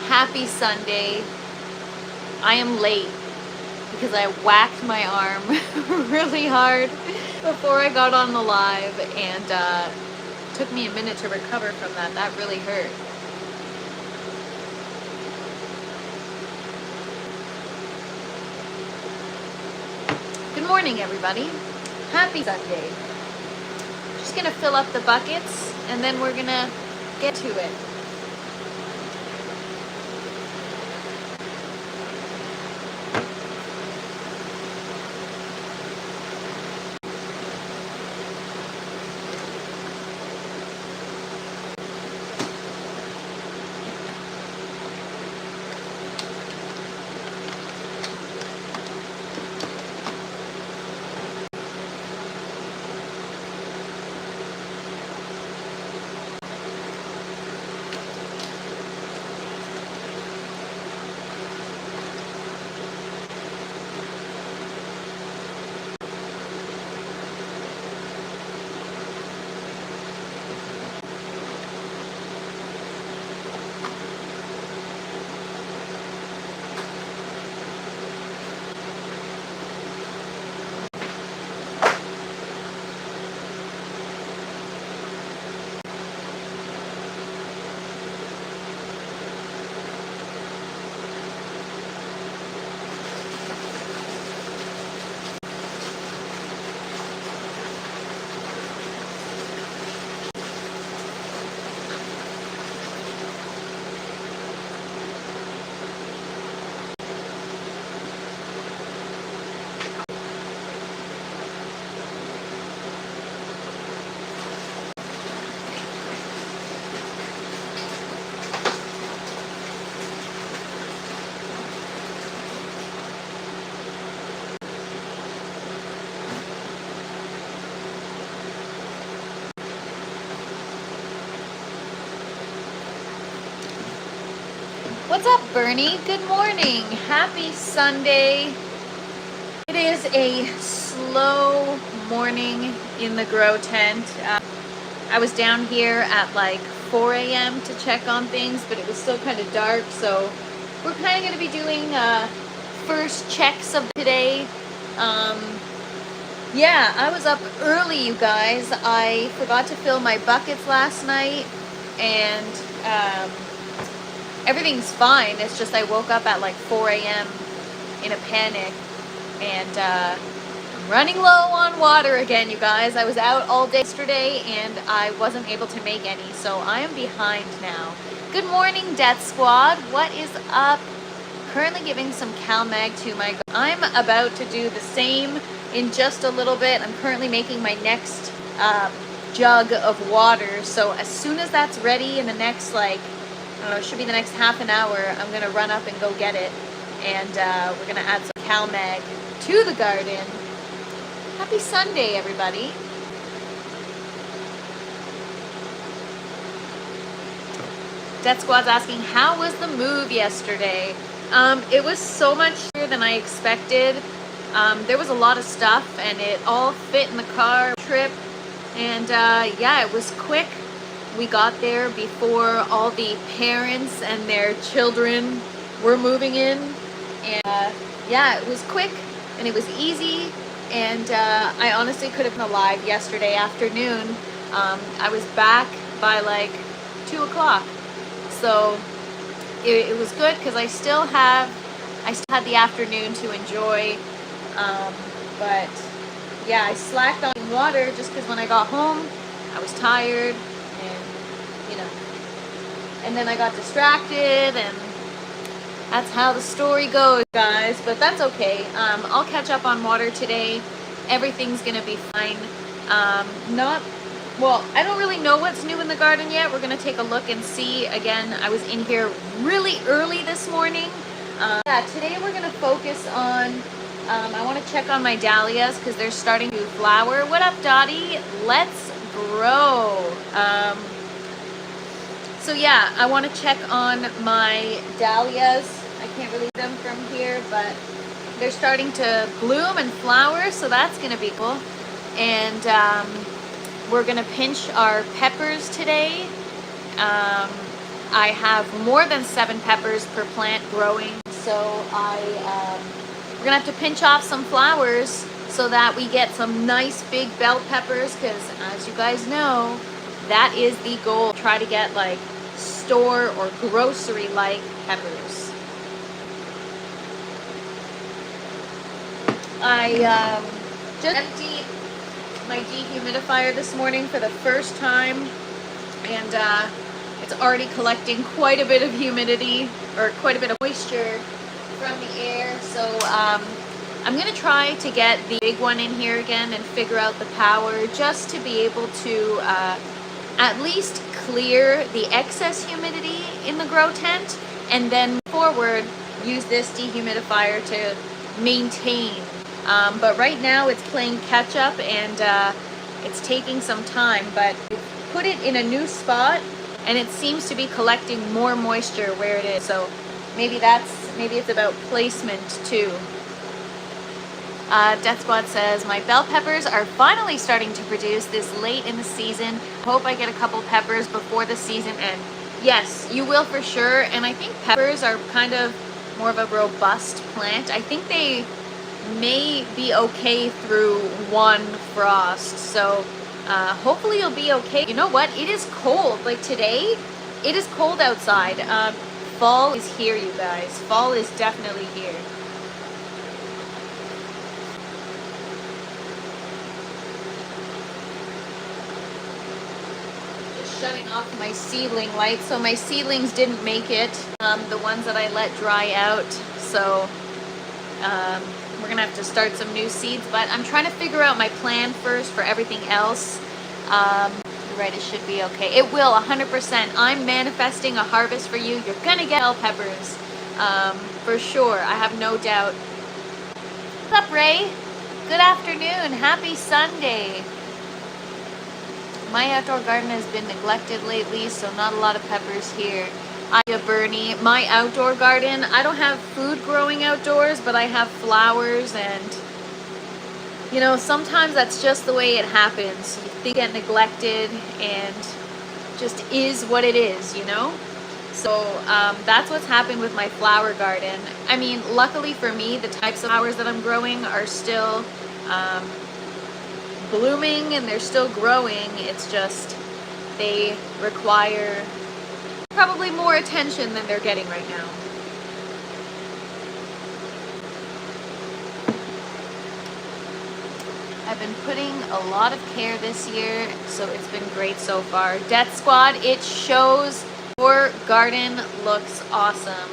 Happy Sunday. I am late because I whacked my arm really hard before I got on the live, and took me a minute to recover from that. That really hurt. Good morning, everybody. Happy Sunday. Just gonna fill up the buckets and then we're gonna get to it. What's up, Bernie? Good morning. Happy Sunday. It is a slow morning in the grow tent. I was down here at like 4 a.m. to check on things, but it was still kind of dark, so we're kind of going to be doing first checks of today. Yeah, I was up early, you guys. I forgot to fill my buckets last night, and everything's fine. It's just I woke up at like 4 a.m. in a panic, and I'm running low on water again, you guys. I was out all day yesterday and I wasn't able to make any, so I am behind now. Good morning, Death Squad. What is up? Currently giving some CalMag to my... I'm about to do the same in just a little bit. I'm currently making my next jug of water, so as soon as that's ready in the next, like, I don't know, it should be the next half an hour, I'm going to run up and go get it. And we're going to add some CalMag to the garden. Happy Sunday, everybody. Death Squad's asking, how was the move yesterday? It was so much better than I expected. There was a lot of stuff, and it all fit in the car trip. And yeah, it was quick. We got there before all the parents and their children were moving in, and yeah, it was quick and it was easy, and I honestly could have been alive yesterday afternoon. I was back by like 2 o'clock, so it was good because I still had the afternoon to enjoy, but yeah, I slacked on water just because when I got home I was tired. And then I got distracted, and that's how the story goes, guys. But that's okay. I'll catch up on water today. Everything's gonna be fine. Well, I don't really know what's new in the garden yet. We're gonna take a look and see. Again, I was in here really early this morning. Yeah, today we're gonna focus on, I wanna check on my dahlias because they're starting to flower. What up, Dottie? Let's grow. So yeah, I want to check on my dahlias. I can't really see them from here, but they're starting to bloom and flower, so that's going to be cool. And we're going to pinch our peppers today. I have more than 7 peppers per plant growing, so we're gonna have to pinch off some flowers so that we get some nice big bell peppers, because as you guys know, that is the goal. Try to get like store or grocery like peppers. I just emptied my dehumidifier this morning for the first time, and it's already collecting quite a bit of humidity, or quite a bit of moisture from the air. So I'm going to try to get the big one in here again and figure out the power, just to be able to at least clear the excess humidity in the grow tent, and then forward use this dehumidifier to maintain. But right now it's playing catch up, and it's taking some time, but put it in a new spot and it seems to be collecting more moisture where it is. So maybe it's about placement too. Death Squad says, my bell peppers are finally starting to produce this late in the season. Hope I get a couple peppers before the season ends. Yes, you will for sure. And I think peppers are kind of more of a robust plant. I think they may be okay through one frost. So hopefully you'll be okay. You know what? It is cold. Like today, it is cold outside. Fall is here, you guys. Fall is definitely here. Just shutting off my seedling light. So my seedlings didn't make it. The ones that I let dry out. So we're gonna have to start some new seeds, but I'm trying to figure out my plan first for everything else. You're right, it should be okay. It will, 100%. I'm manifesting a harvest for you. You're gonna get bell peppers, for sure. I have no doubt. What's up, Ray? Good afternoon. Happy Sunday. My outdoor garden has been neglected lately, so not a lot of peppers here. Bernie, my outdoor garden, I don't have food growing outdoors, but I have flowers, and you know, sometimes that's just the way it happens. You think get neglected, and just is what it is, you know? So that's what's happened with my flower garden. I mean, luckily for me, the types of flowers that I'm growing are still blooming, and they're still growing. It's just they require probably more attention than they're getting right now. I've been putting a lot of care this year, so it's been great so far. Death Squad, it shows. Your garden looks awesome.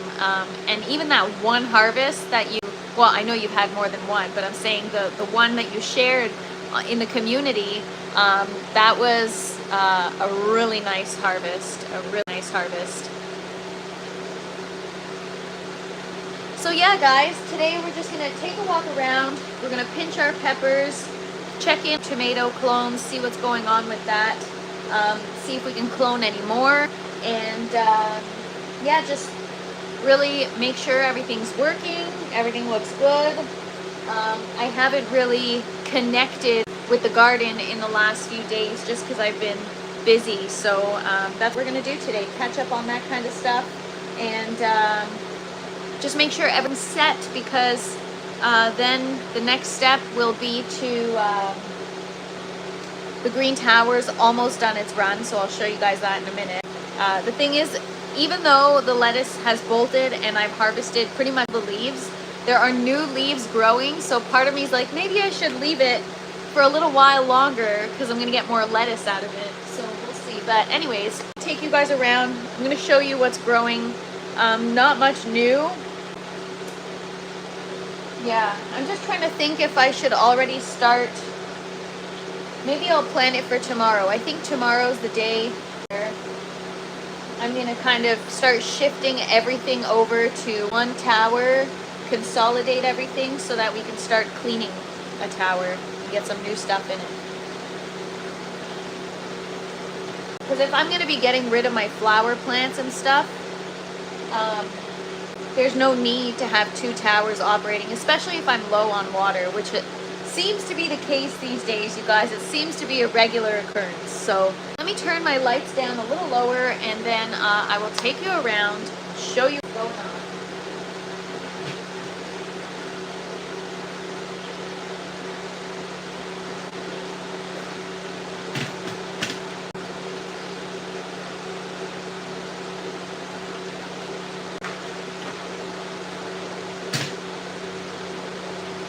And even that one harvest that you, well, I know you've had more than one, but I'm saying the one that you shared in the community, that was a really nice harvest, So yeah, guys, today we're just gonna take a walk around. We're gonna pinch our peppers, check in tomato clones, see what's going on with that, see if we can clone any more, and yeah, just really make sure everything's working, everything looks good. I haven't really connected with the garden in the last few days just because I've been busy, so that's what we're gonna do today, catch up on that kind of stuff, and just make sure everything's set, because then the next step will be to the green tower's almost done its run, so I'll show you guys that in a minute. The thing is, even though the lettuce has bolted and I've harvested pretty much the leaves, there are new leaves growing, so part of me is like, maybe I should leave it for a little while longer because I'm going to get more lettuce out of it, so we'll see. But anyways, take you guys around. I'm going to show you what's growing. Not much new. Yeah, I'm just trying to think if I should already start. Maybe I'll plan it for tomorrow. I think tomorrow's the day where I'm going to kind of start shifting everything over to one tower, consolidate everything so that we can start cleaning a tower and get some new stuff in it. Because if I'm going to be getting rid of my flower plants and stuff, there's no need to have 2 towers operating, especially if I'm low on water, which it seems to be the case these days, you guys. It seems to be a regular occurrence. So Let me turn my lights down a little lower, and then I will take you around, show you what's going on.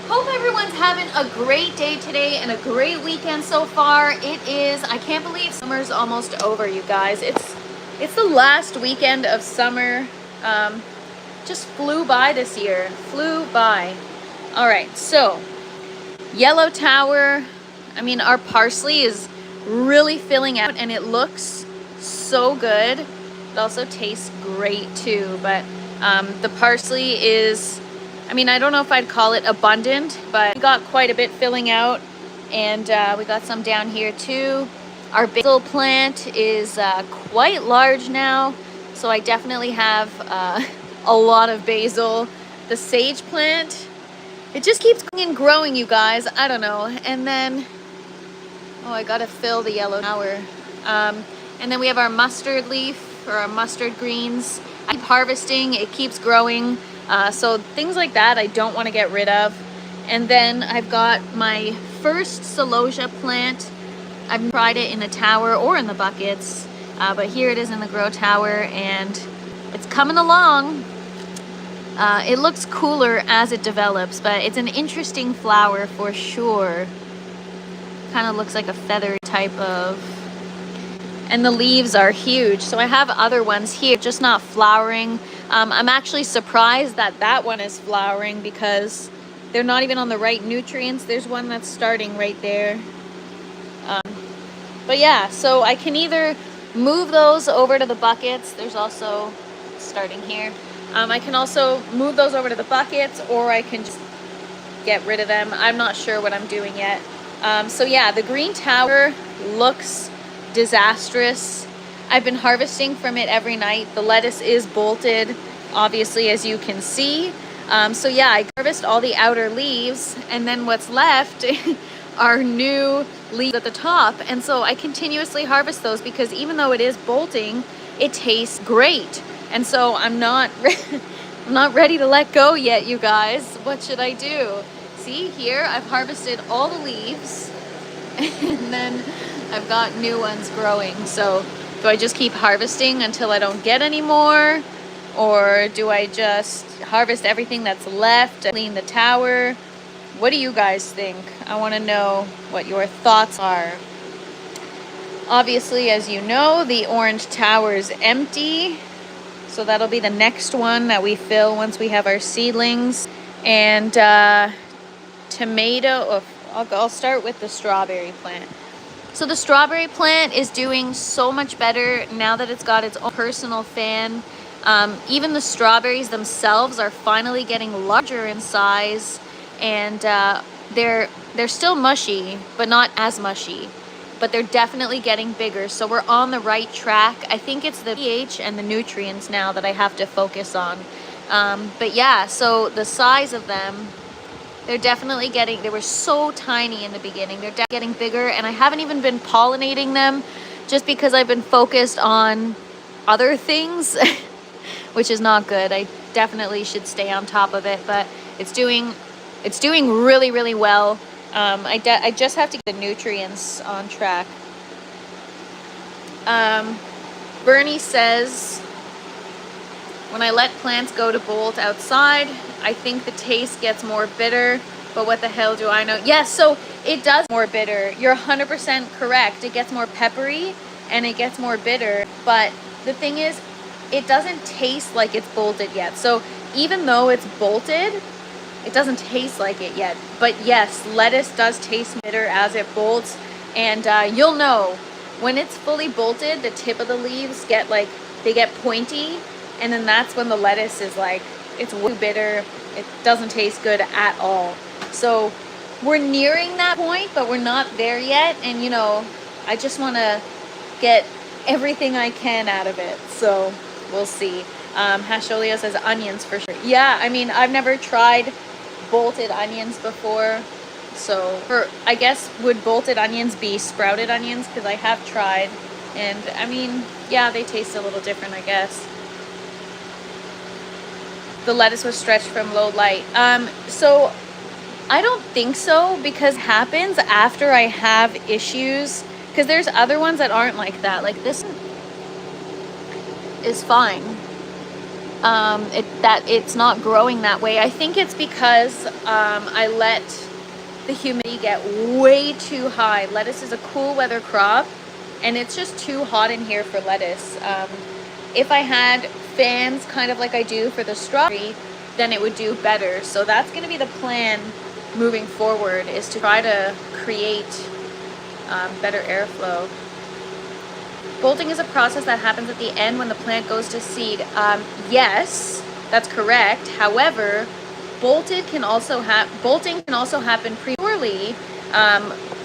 Hope everyone's having a great day today and a great weekend so far. It is, I can't believe summer's almost over, you guys. It's the last weekend of summer. Just flew by this year, flew by. All right, so yellow tower. I mean, our parsley is really filling out and it looks so good. It also tastes great too, but the parsley is, I mean, I don't know if I'd call it abundant, but we got quite a bit filling out, and we got some down here too. Our basil plant is quite large now, so I definitely have a lot of basil. The sage plant, it just keeps growing, you guys. I don't know. And then, oh, I gotta fill the yellow tower. And then we have our mustard leaf, or our mustard greens. I keep harvesting, it keeps growing. So things like that I don't want to get rid of. And then I've got my first celosia plant. I've tried it in a tower or in the buckets, but here it is in the grow tower, and it's coming along. It looks cooler as it develops, but it's an interesting flower for sure. Kind of looks like a feathery type of, and the leaves are huge. So I have other ones here, just not flowering. I'm actually surprised that that one is flowering because they're not even on the right nutrients. There's one that's starting right there. But yeah, so I can either move those over to the buckets. There's also, starting here. I can also move those over to the buckets, or I can just get rid of them. I'm not sure what I'm doing yet. So yeah, the green tower looks disastrous. I've been harvesting from it every night. The lettuce is bolted, obviously, as you can see. So yeah, I harvest all the outer leaves, and then what's left are new leaves at the top. And so I continuously harvest those because even though it is bolting, it tastes great. And so I'm not I'm not ready to let go yet, you guys. What should I do? See here, I've harvested all the leaves, and then I've got new ones growing. So do I just keep harvesting until I don't get any more? Or do I just harvest everything that's left and clean the tower? What do you guys think? I want to know what your thoughts are. Obviously, as you know, the orange tower is empty. So that'll be the next one that we fill once we have our seedlings. And tomato, I'll start with the strawberry plant. So the strawberry plant is doing so much better now that it's got its own personal fan. Even the strawberries themselves are finally getting larger in size, and they're still mushy, but not as mushy. But they're definitely getting bigger, so we're on the right track. I think it's the pH and the nutrients now that I have to focus on. But yeah, so the size of them, they're definitely getting, they were so tiny in the beginning. They're getting bigger, and I haven't even been pollinating them just because I've been focused on other things, which is not good. I definitely should stay on top of it, but it's doing really, really well. I just have to get the nutrients on track. Bernie says, when I let plants go to bolt outside, I think the taste gets more bitter, but what the hell do I know? Yes, so it does more bitter. You're 100% correct. It gets more peppery and it gets more bitter, but the thing is, it doesn't taste like it's bolted yet. So even though it's bolted, it doesn't taste like it yet. But yes, lettuce does taste bitter as it bolts, and you'll know when it's fully bolted, the tip of the leaves get like, they get pointy, and then that's when the lettuce is like, it's way bitter. It doesn't taste good at all. So we're nearing that point, but we're not there yet. And you know, I just want to get everything I can out of it. So we'll see. Hasholio says onions for sure. Yeah, I mean, I've never tried bolted onions before. So I guess would bolted onions be sprouted onions? Because I have tried And I mean, yeah, they taste a little different, I guess. The lettuce was stretched from low light. So I don't think so, because it happens after I have issues. Because there's other ones that aren't like that. Like this is fine. It's not growing that way. I think it's because I let the humidity get way too high. Lettuce is a cool weather crop, and it's just too hot in here for lettuce. If I had fans kind of like I do for the strawberry, then it would do better. So that's going to be the plan moving forward, is to try to create better airflow. Bolting is a process that happens at the end when the plant goes to seed. Yes, that's correct. However, bolting can also happen prematurely.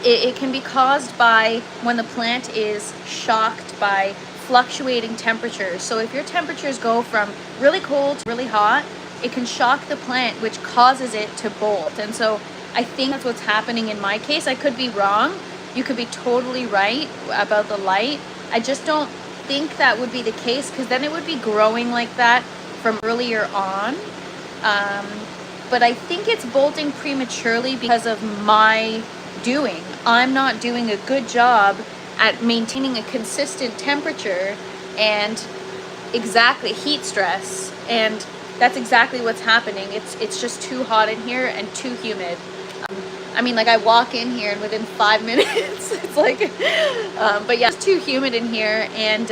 It can be caused by when the plant is shocked by fluctuating temperatures. So if your temperatures go from really cold to really hot, it can shock the plant, which causes it to bolt. And so I think that's what's happening in my case. I could be wrong. You could be totally right about the light. I just don't think that would be the case, because then it would be growing like that from earlier on. But I think it's bolting prematurely because of my doing. I'm not doing a good job at maintaining a consistent temperature and exactly heat stress, and that's exactly what's happening. It's just too hot in here and too humid. I mean, like, I walk in here and within 5 minutes, it's like, but yeah, it's too humid in here, and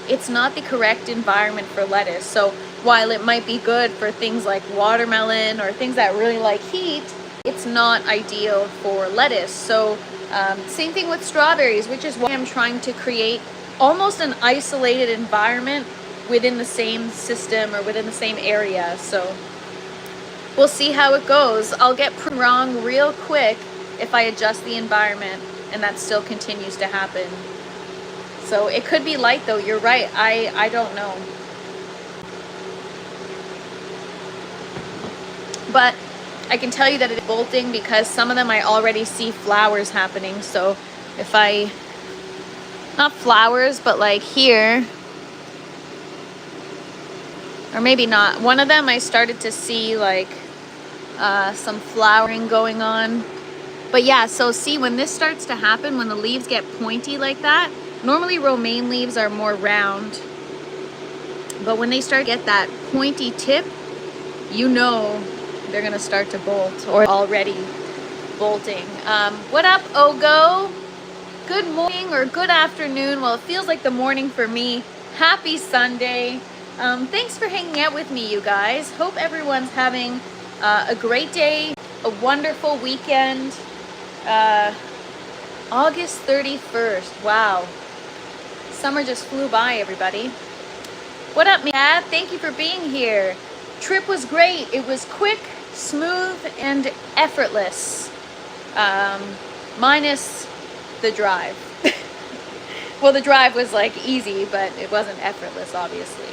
it's not the correct environment for lettuce. So while it might be good for things like watermelon or things that really like heat, it's not ideal for lettuce. So same thing with strawberries, which is why I'm trying to create almost an isolated environment within the same system or within the same area. So we'll see how it goes. I'll get proven wrong real quick if I adjust the environment and that still continues to happen. So it could be light though, you're right. I don't know. But I can tell you that it is bolting because some of them I already see flowers happening. So if not flowers, but like here, or maybe not. One of them I started to see like some flowering going on. But yeah, so see, when this starts to happen, when the leaves get pointy like that, normally romaine leaves are more round. But when they start to get that pointy tip, you know they're gonna start to bolt, or already bolting. What up, Ogo? Good morning or good afternoon. Well, it feels like the morning for me. Happy Sunday. Thanks for hanging out with me, you guys. Hope everyone's having a great day, a wonderful weekend. August 31st. Wow. Summer just flew by, everybody. What up, Mad? Thank you for being here. Trip was great. It was quick, smooth, and effortless. Minus the drive. Well, the drive was like easy, but it wasn't effortless, obviously.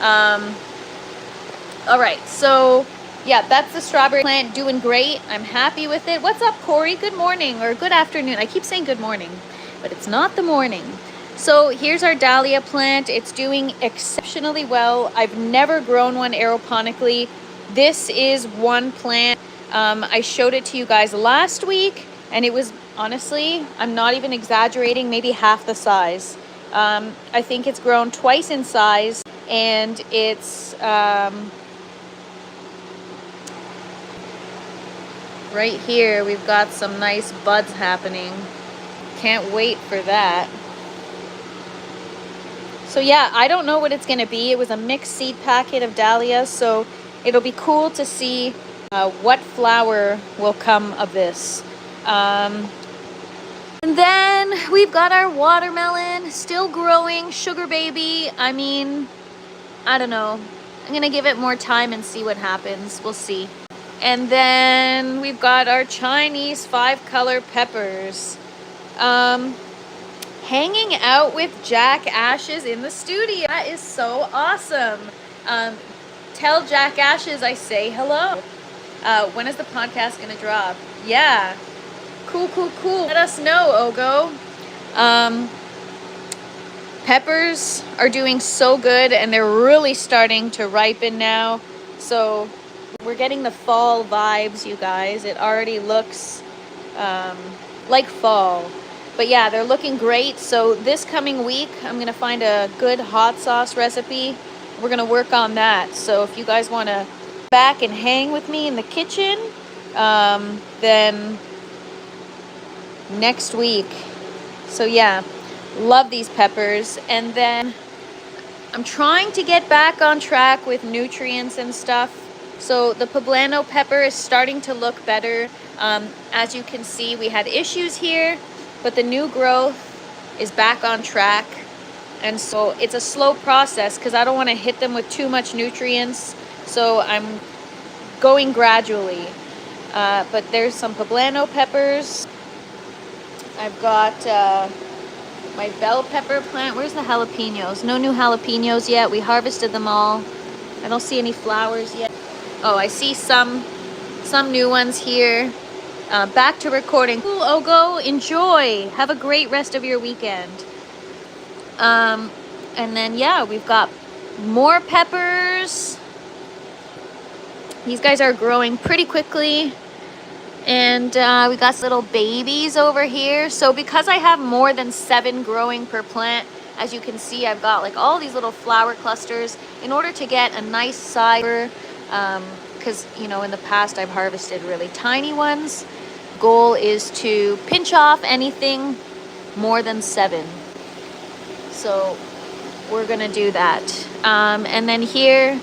All right, so yeah, that's the strawberry plant doing great. I'm happy with it. What's up, Corey? Good morning or good afternoon. I keep saying good morning, but it's not the morning. So here's our dahlia plant. It's doing exceptionally well. I've never grown one aeroponically. This is one plant. I showed it to you guys last week, and it was, honestly, I'm not even exaggerating, maybe half the size. I think it's grown twice in size, and it's right here. We've got some nice buds happening. Can't wait for that. So yeah, I don't know what it's going to be. It was a mixed seed packet of dahlias, so it'll be cool to see what flower will come of this. And then we've got our watermelon, still growing, sugar baby. I mean, I don't know. I'm going to give it more time and see what happens. We'll see. And then we've got our Chinese 5-color peppers. Hanging out with Jack Ashes in the studio. That is so awesome. Tell Jack Ashes I say hello. When is the podcast going to drop? Yeah. Cool. Let us know, Ogo. peppers are doing so good, and they're really starting to ripen now. So we're getting the fall vibes, you guys. It already looks like fall. But yeah, they're looking great. So this coming week, I'm going to find a good hot sauce recipe. We're going to work on that. So if you guys want to back and hang with me in the kitchen, then next week. So yeah, love these peppers. And then I'm trying to get back on track with nutrients and stuff. So the poblano pepper is starting to look better. As you can see, we had issues here, but the new growth is back on track. And so it's a slow process because I don't want to hit them with too much nutrients. So I'm going gradually. But there's some poblano peppers. I've got my bell pepper plant. Where's the jalapenos? No new jalapenos yet. We harvested them all. I don't see any flowers yet. Oh, I see some new ones here. Back to recording. Cool, Ogo. Enjoy. Have a great rest of your weekend. And then, yeah, we've got more peppers. These guys are growing pretty quickly. And we got little babies over here. So because I have more than 7 growing per plant, as you can see, I've got like all these little flower clusters. In order to get a nice size, because, you know, in the past I've harvested really tiny ones. Goal is to pinch off anything more than 7. So we're gonna do that. And then here,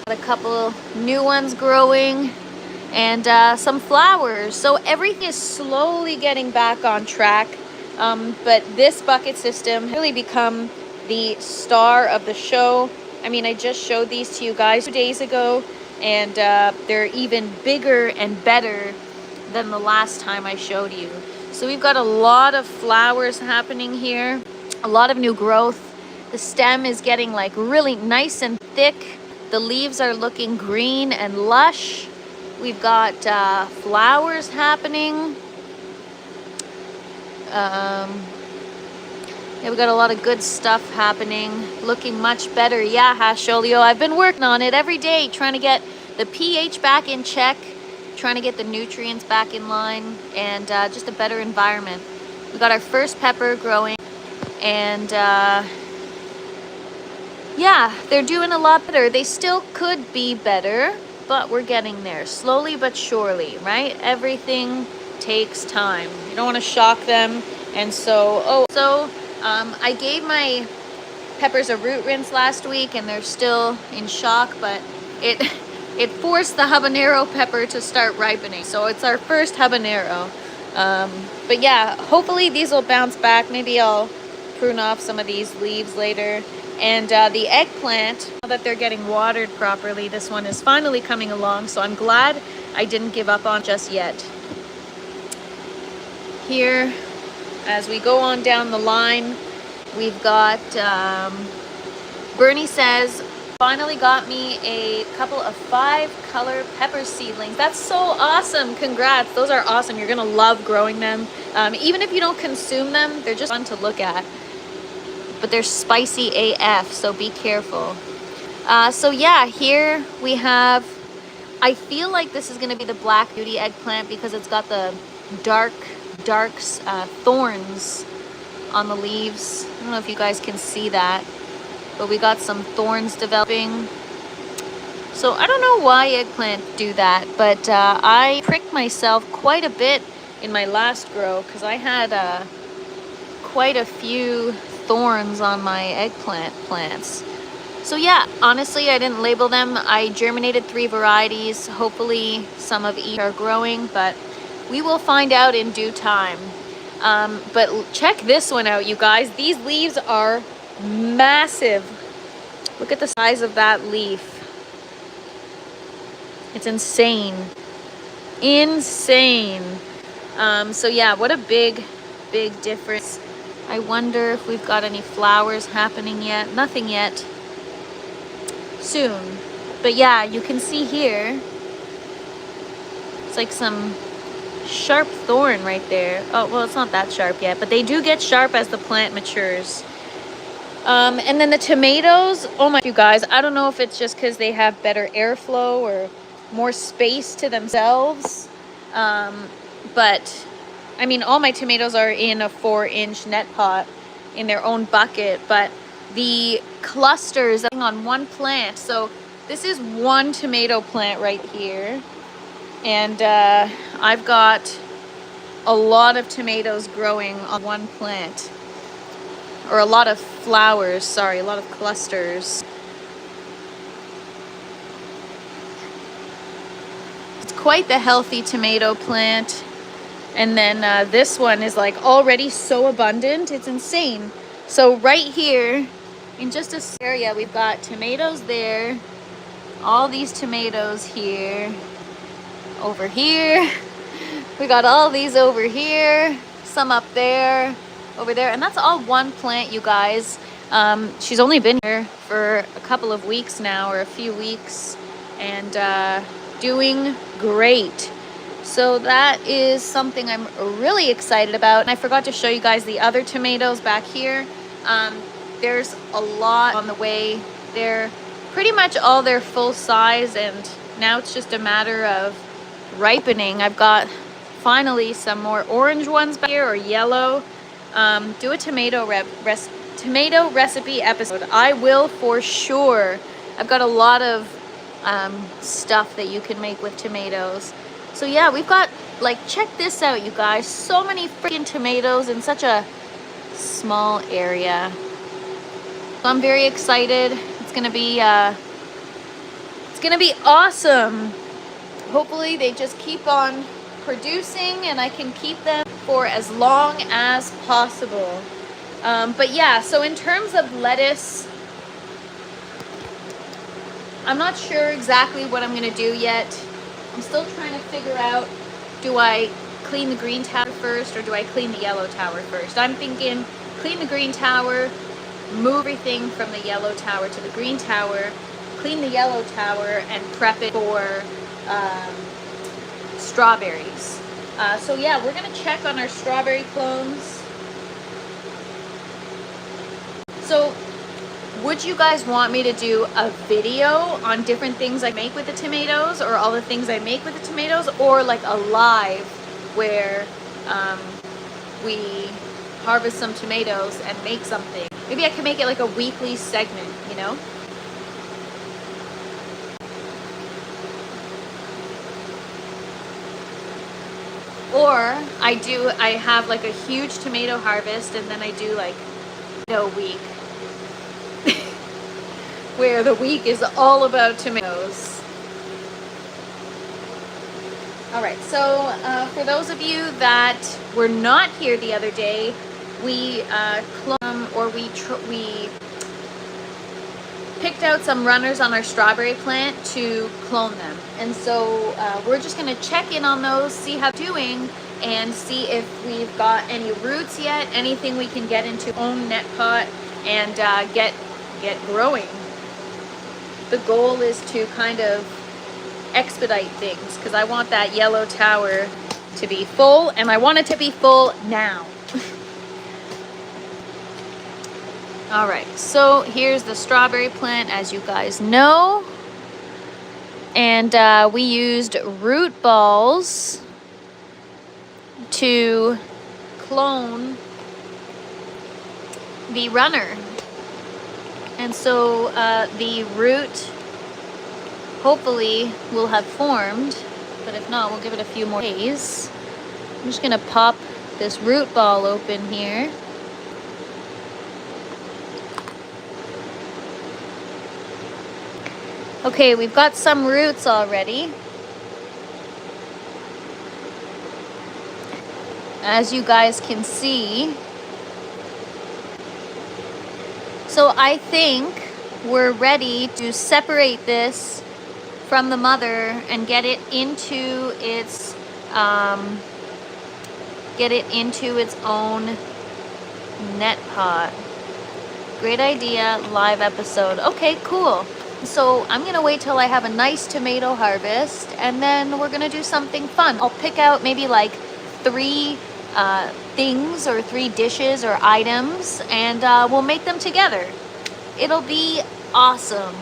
got a couple new ones growing. And some flowers. So everything is slowly getting back on track. But this bucket system really become the star of the show. I mean, I just showed these to you guys 2 days ago, and they're even bigger and better than the last time I showed you. So we've got a lot of flowers happening here, a lot of new growth. The stem is getting like really nice and thick. The leaves are looking green and lush. We've got flowers happening. Yeah, we've got a lot of good stuff happening. Looking much better. Yeah, Hasholio. I've been working on it every day, trying to get the pH back in check, trying to get the nutrients back in line, and just a better environment. We got our first pepper growing, and yeah, they're doing a lot better. They still could be better, but we're getting there slowly but surely, right? Everything takes time. You don't want to shock them. And so, I gave my peppers a root rinse last week, and they're still in shock, but it forced the habanero pepper to start ripening. So it's our first habanero. But yeah, hopefully these will bounce back. Maybe I'll prune off some of these leaves later. And the eggplant, now that they're getting watered properly, this one is finally coming along. So I'm glad I didn't give up on just yet. Here, as we go on down the line, we've got, Bernie says, finally got me a couple of 5-color pepper seedlings. That's so awesome. Congrats. Those are awesome. You're going to love growing them. Even if you don't consume them, they're just fun to look at. But they're spicy AF, so be careful. So yeah, here we have, I feel like this is going to be the Black Beauty eggplant because it's got the dark thorns on the leaves. I don't know if you guys can see that, but we got some thorns developing. So I don't know why eggplant do that, but I pricked myself quite a bit in my last grow because I had quite a few thorns on my eggplant plants. So yeah, honestly, I didn't label them. I germinated 3 varieties. Hopefully some of each are growing, but we will find out in due time. But check this one out, you guys. These leaves are massive. Look at the size of that leaf. It's insane. Insane. So yeah, what a big difference. I wonder if we've got any flowers happening yet. Nothing yet. Soon. But yeah, you can see here, it's like some sharp thorn right there. Oh, well, it's not that sharp yet, but they do get sharp as the plant matures. And then the tomatoes, oh my, you guys, I don't know if it's just because they have better airflow or more space to themselves. But I mean, all my tomatoes are in a 4-inch net pot in their own bucket, but the clusters on one plant. So this is one tomato plant right here. And I've got a lot of tomatoes growing on one plant. Or a lot of flowers, sorry, a lot of clusters. It's quite the healthy tomato plant. And then this one is like already so abundant, it's insane. So right here, in just this area, we've got tomatoes there, all these tomatoes here, over here. We got all these over here, some up there, over there, and that's all one plant, you guys. She's only been here for a couple of weeks now, or a few weeks, and doing great. So that is something I'm really excited about. And I forgot to show you guys the other tomatoes back here. There's a lot on the way. They're pretty much all their full size, and now it's just a matter of ripening. I've got finally some more orange ones back here, or yellow. Do a tomato recipe episode. I will for sure. I've got a lot of stuff that you can make with tomatoes. So yeah, we've got, like, check this out, you guys. So many freaking tomatoes in such a small area. So I'm very excited. It's gonna be awesome. Hopefully they just keep on producing and I can keep them for as long as possible. But yeah, so in terms of lettuce, I'm not sure exactly what I'm gonna do yet. I'm still trying to figure out, do I clean the green tower first or do I clean the yellow tower first? I'm thinking clean the green tower, move everything from the yellow tower to the green tower, clean the yellow tower, and prep it for strawberries. So yeah, we're gonna check on our strawberry clones. So would you guys want me to do a video on different things I make with the tomatoes, or all the things I make with the tomatoes, or like a live where we harvest some tomatoes and make something? Maybe I can make it like a weekly segment, you know? Or I have like a huge tomato harvest and then I do like a week where the week is all about tomatoes. All right, so for those of you that were not here the other day, we we picked out some runners on our strawberry plant to clone them. And so we're just gonna check in on those, see how they're doing, and see if we've got any roots yet, anything we can get into our own net pot and get growing. The goal is to kind of expedite things because I want that yellow tower to be full, and I want it to be full now. All right, so here's the strawberry plant, as you guys know. And we used root balls to clone the runner. And so the root hopefully will have formed, but if not, we'll give it a few more days. I'm just gonna pop this root ball open here. Okay, we've got some roots already. As you guys can see. So I think we're ready to separate this from the mother and get it into its own net pot. Great idea, live episode. Okay, cool. So I'm gonna wait till I have a nice tomato harvest, and then we're gonna do something fun. I'll pick out maybe like 3 things or 3 dishes or items, and we'll make them together. It'll be awesome.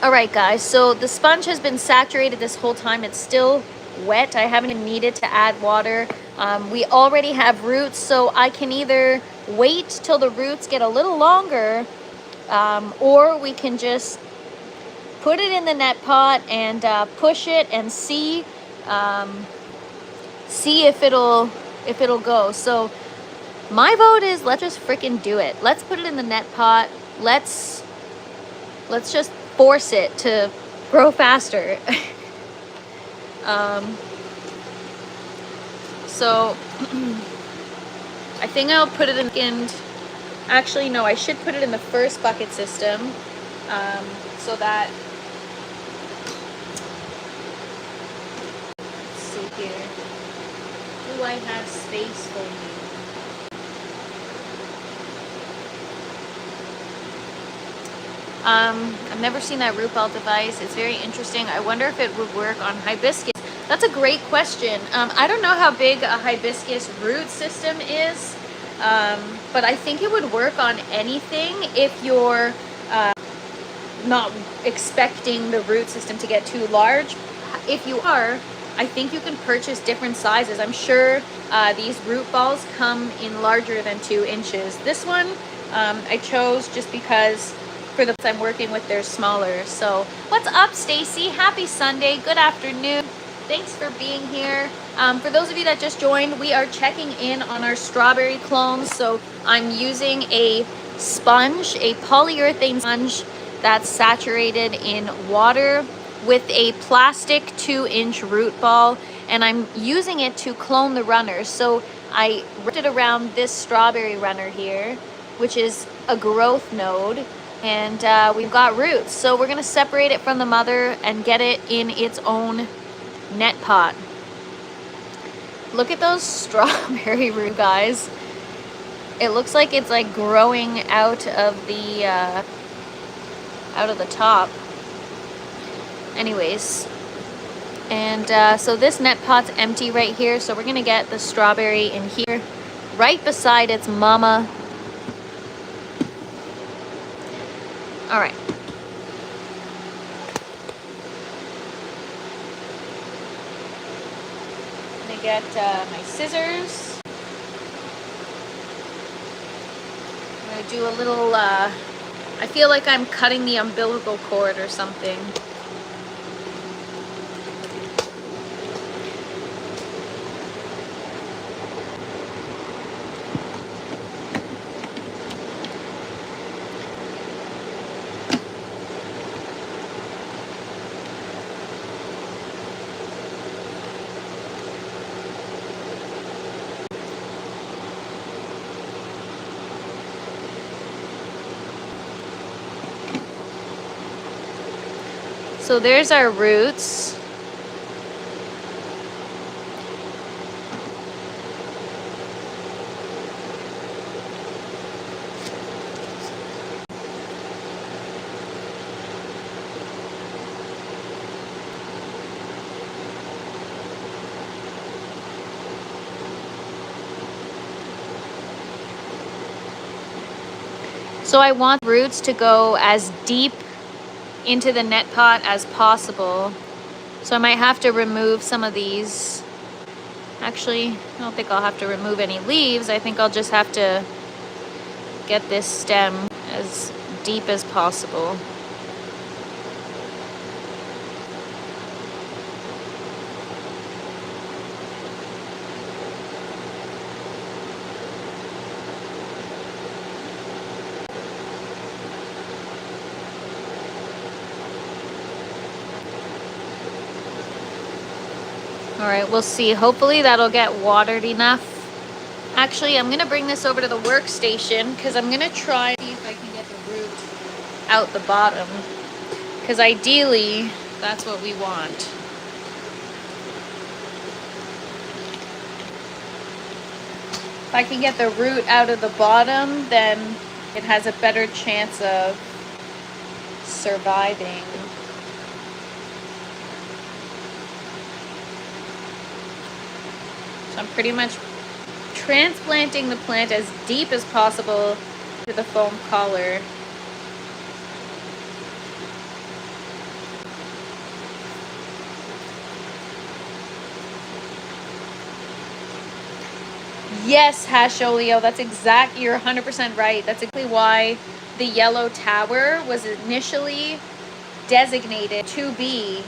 All right, guys, so the sponge has been saturated this whole time. It's still wet. I haven't even needed to add water. We already have roots, so I can either wait till the roots get a little longer, or we can just put it in the net pot and push it and see if it'll go. So my vote is, let's just freaking do it. Let's put it in the net pot. Let's just force it to grow faster. So I think I'll put it in. Actually, no, I should put it in the first bucket system, so that. Let's see here. Do I have space for you? I've never seen that root ball device. It's very interesting. I wonder if it would work on hibiscus. That's a great question. I don't know how big a hibiscus root system is, but I think it would work on anything if you're not expecting the root system to get too large. If you are, I think you can purchase different sizes. I'm sure these root balls come in larger than 2 inches. This one I chose just because for the I'm working with, they're smaller. So what's up, Stacy? Happy Sunday. Good afternoon. Thanks for being here. For those of you that just joined, we are checking in on our strawberry clones. So I'm using a sponge, a polyurethane sponge that's saturated in water with a plastic 2-inch root ball, and I'm using it to clone the runners. So I wrapped it around this strawberry runner here, which is a growth node, and we've got roots. So we're going to separate it from the mother and get it in its own net pot. Look at those strawberry root, guys. It looks like it's like growing out of the top. Anyways, and so this net pot's empty right here, so we're gonna get the strawberry in here right beside its mama. All right. I'm gonna get my scissors. I'm gonna do a little, I feel like I'm cutting the umbilical cord or something. So there's our roots. So I want roots to go as deep into the net pot as possible. So I might have to remove some of these. Actually, I don't think I'll have to remove any leaves. I think I'll just have to get this stem as deep as possible. All right, we'll see. Hopefully that'll get watered enough. Actually, I'm gonna bring this over to the workstation because I'm gonna try to see if I can get the root out the bottom. Because ideally, that's what we want. If I can get the root out of the bottom, then it has a better chance of surviving. I'm pretty much transplanting the plant as deep as possible to the foam collar. Yes, Hasholio, that's exactly, you're 100% right. That's exactly why the yellow tower was initially designated to be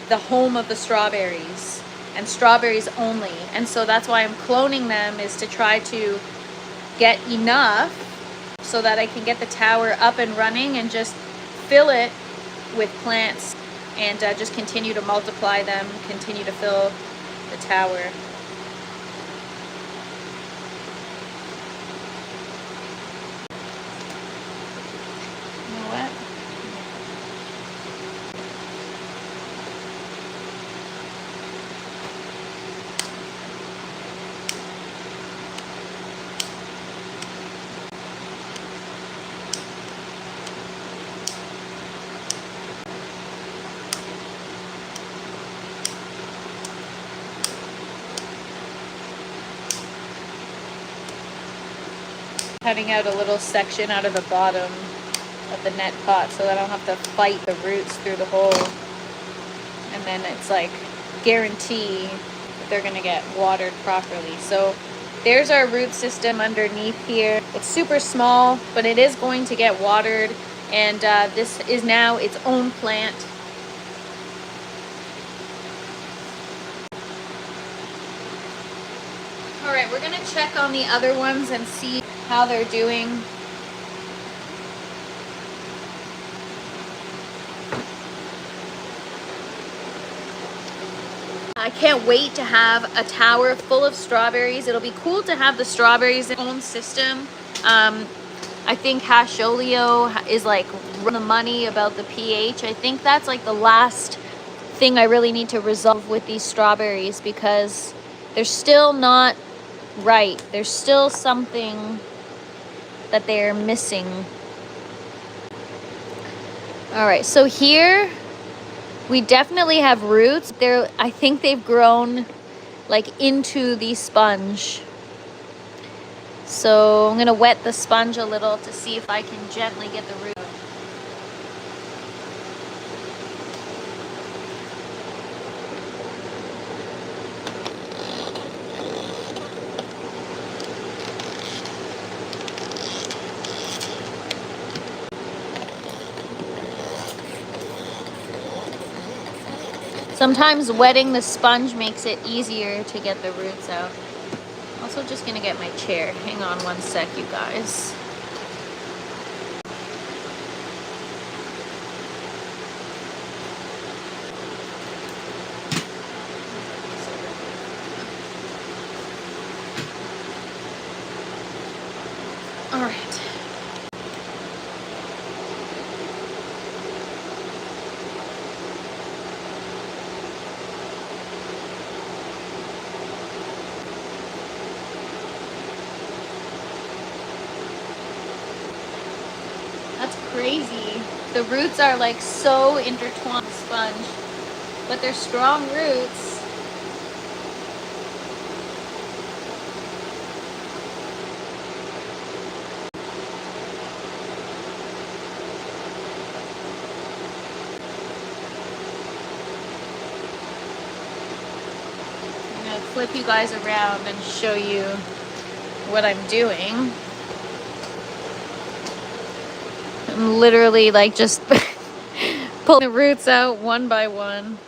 the home of the strawberries and strawberries only. And so that's why I'm cloning them, is to try to get enough so that I can get the tower up and running and just fill it with plants and just continue to multiply them, continue to fill the tower. You know what? Cutting out a little section out of the bottom of the net pot so that I don't have to fight the roots through the hole. And then it's like guarantee that they're gonna get watered properly. So there's our root system underneath here. It's super small, but it is going to get watered. And this is now its own plant. All right, we're gonna check on the other ones and see how they're doing. I can't wait to have a tower full of strawberries. It'll be cool to have the strawberries in their own system. I think Hasholio is like the money about the pH. I think that's like the last thing I really need to resolve with these strawberries, because they're still not right. There's still something that they're missing. All right, so here we definitely have roots. I think they've grown like into the sponge. So I'm gonna wet the sponge a little to see if I can gently get the root. Sometimes wetting the sponge makes it easier to get the roots out. Also just gonna get my chair. Hang on one sec, you guys. All right. That's crazy. The roots are like so intertwined with the sponge, but they're strong roots. I'm gonna flip you guys around and show you what I'm doing. I'm literally like just pulling the roots out one by one.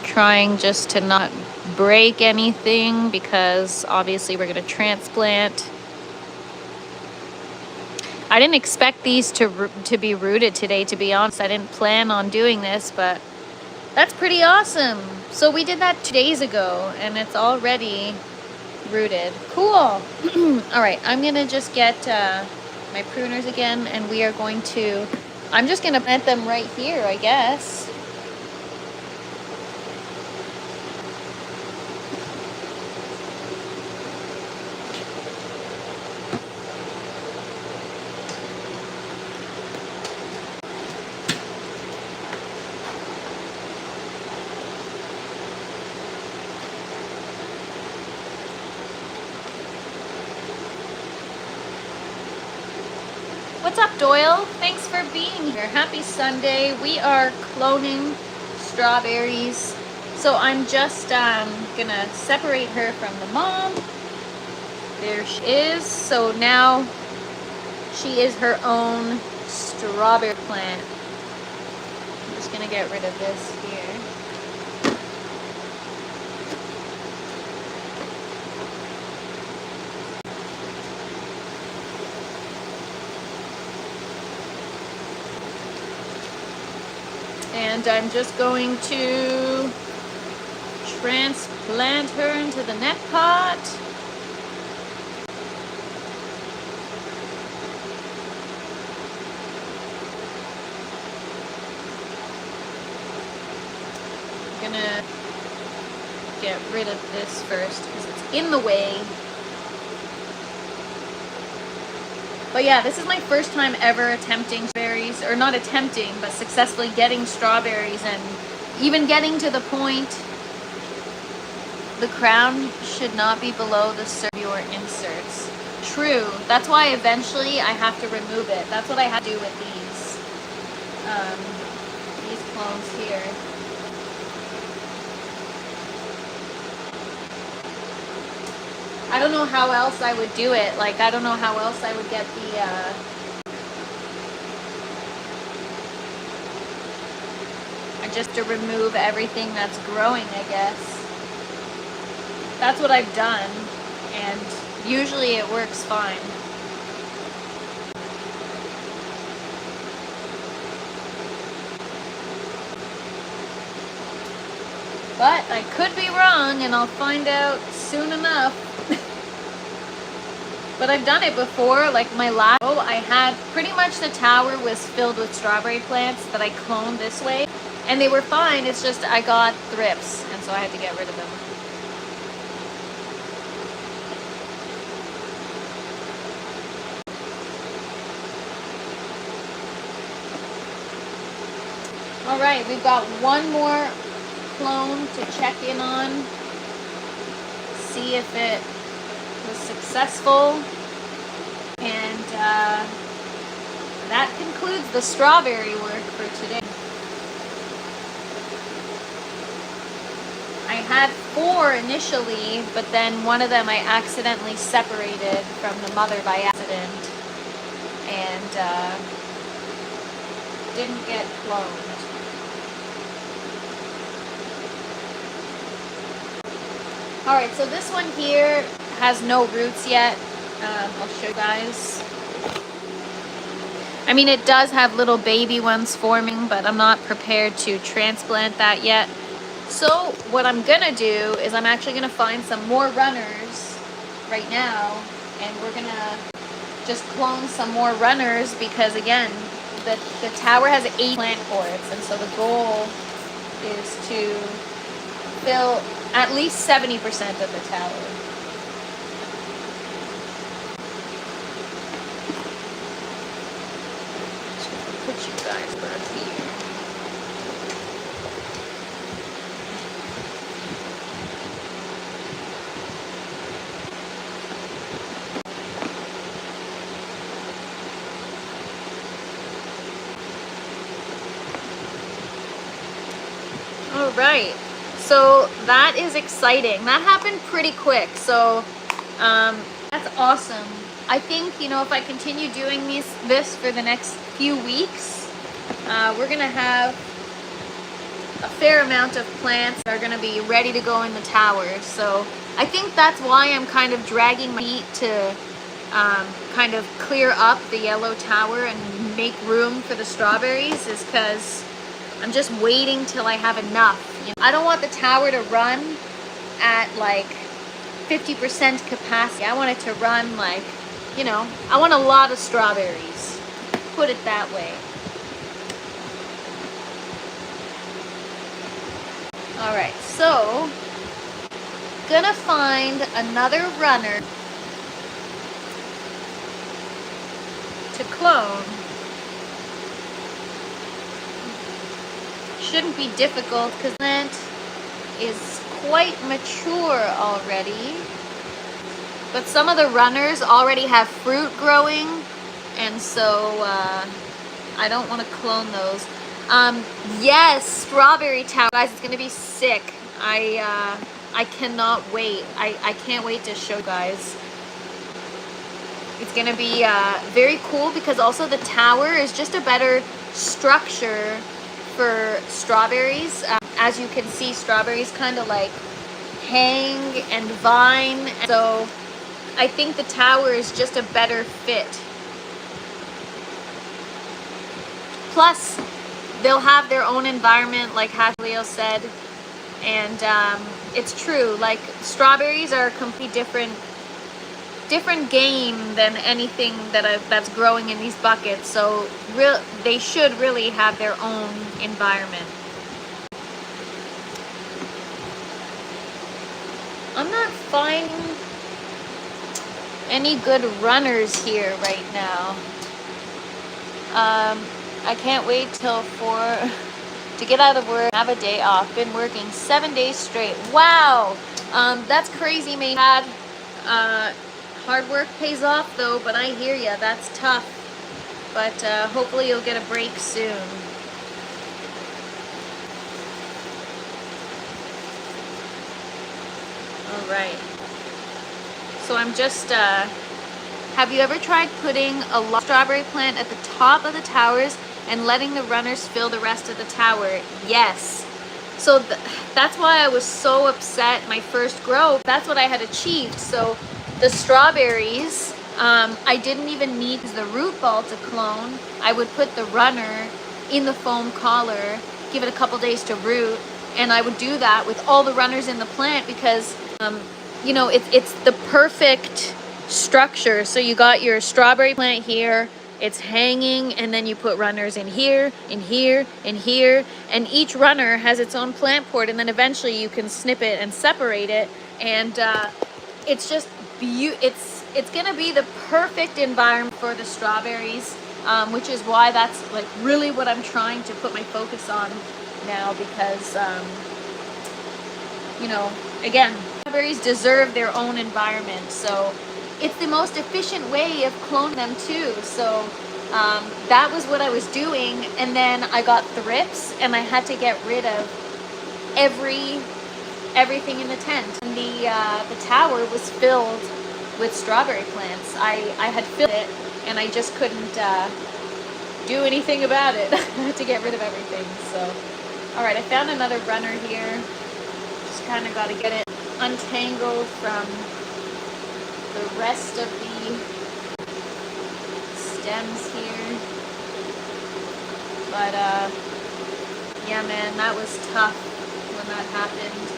Trying just to not break anything, because obviously we're going to transplant. I didn't expect these to be rooted today, to be honest. I didn't plan on doing this, but that's pretty awesome. So we did that 2 days ago and it's already rooted. Cool. All right, I'm gonna just get my pruners again, and we are going to, I'm just gonna plant them right here, I guess. What's up, Doyle? Thanks for being here. Happy Sunday. We are cloning strawberries. So I'm just gonna separate her from the mom. There she is. So now she is her own strawberry plant. I'm just gonna get rid of this here. And I'm just going to transplant her into the net pot. I'm gonna get rid of this first because it's in the way. But yeah, this is my first time ever attempting strawberries, or not attempting, but successfully getting strawberries, and even getting to the point the crown should not be below the surface of your inserts. True. That's why eventually I have to remove it. That's what I have to do with these clones here. I don't know how else I would do it. Like, I don't know how else I would get the, I just to remove everything that's growing, I guess. That's what I've done, and usually it works fine. But I could be wrong, and I'll find out soon enough. But I've done it before, like my last, I had pretty much the tower was filled with strawberry plants that I cloned this way, and they were fine. It's just I got thrips, and so I had to get rid of them. All right, we've got one more clone to check in on, see if it was successful, and that concludes the strawberry work for today. I had 4 initially, but then one of them I accidentally separated from the mother by accident, and didn't get cloned. Alright, so this one here has no roots yet. I'll show you guys. I mean, it does have little baby ones forming, but I'm not prepared to transplant that yet. So what I'm gonna do is I'm actually gonna find some more runners right now, and we're gonna just clone some more runners because, again, the tower has 8 plant cords, and so the goal is to fill at least 70% of the tower. Put you guys back here. All right, so that is exciting. That happened pretty quick, so that's awesome. I think, you know, if I continue doing this for the next few weeks, we're gonna have a fair amount of plants that are gonna be ready to go in the tower. So I think that's why I'm kind of dragging my feet to kind of clear up the yellow tower and make room for the strawberries, is because I'm just waiting till I have enough. You know, I don't want the tower to run at like 50% capacity. I want it to run like, you know, I want a lot of strawberries. Put it that way. All right, so gonna find another runner to clone. Shouldn't be difficult because that is quite mature already. But some of the runners already have fruit growing, and so I don't want to clone those. Yes, strawberry tower, guys. It's gonna be sick. I cannot wait. I can't wait to show you guys. It's gonna be very cool because also the tower is just a better structure for strawberries. As you can see, strawberries kind of like hang and vine. So I think the tower is just a better fit. Plus, they'll have their own environment, like Leo said. And it's true, like strawberries are a completely different game than anything that's growing in these buckets. So they should really have their own environment. I'm not finding any good runners here right now. I can't wait till 4 to get out of work, have a day off. Been working 7 days straight. Wow, that's crazy, man. Hard work pays off though, but I hear ya, that's tough. But hopefully you'll get a break soon. All right. So I'm just, have you ever tried putting a large strawberry plant at the top of the towers and letting the runners fill the rest of the tower? Yes. So that's why I was so upset my first grow. That's what I had achieved. So the strawberries, I didn't even need the root ball to clone. I would put the runner in the foam collar, give it a couple days to root, and I would do that with all the runners in the plant because, you know, it's the perfect structure. So you got your strawberry plant here, it's hanging, and then you put runners in here, in here, in here, and each runner has its own plant port, and then eventually you can snip it and separate it, and it's just it's gonna be the perfect environment for the strawberries, which is why that's like really what I'm trying to put my focus on now, because you know, again, strawberries deserve their own environment, so it's the most efficient way of cloning them too. So that was what I was doing, and then I got thrips, and I had to get rid of everything in the tent. And the tower was filled with strawberry plants. I had filled it, and I just couldn't do anything about it. I had to get rid of everything. So, all right, I found another runner here. Just kind of got to get it untangled from the rest of the stems here. But yeah, man, that was tough when that happened.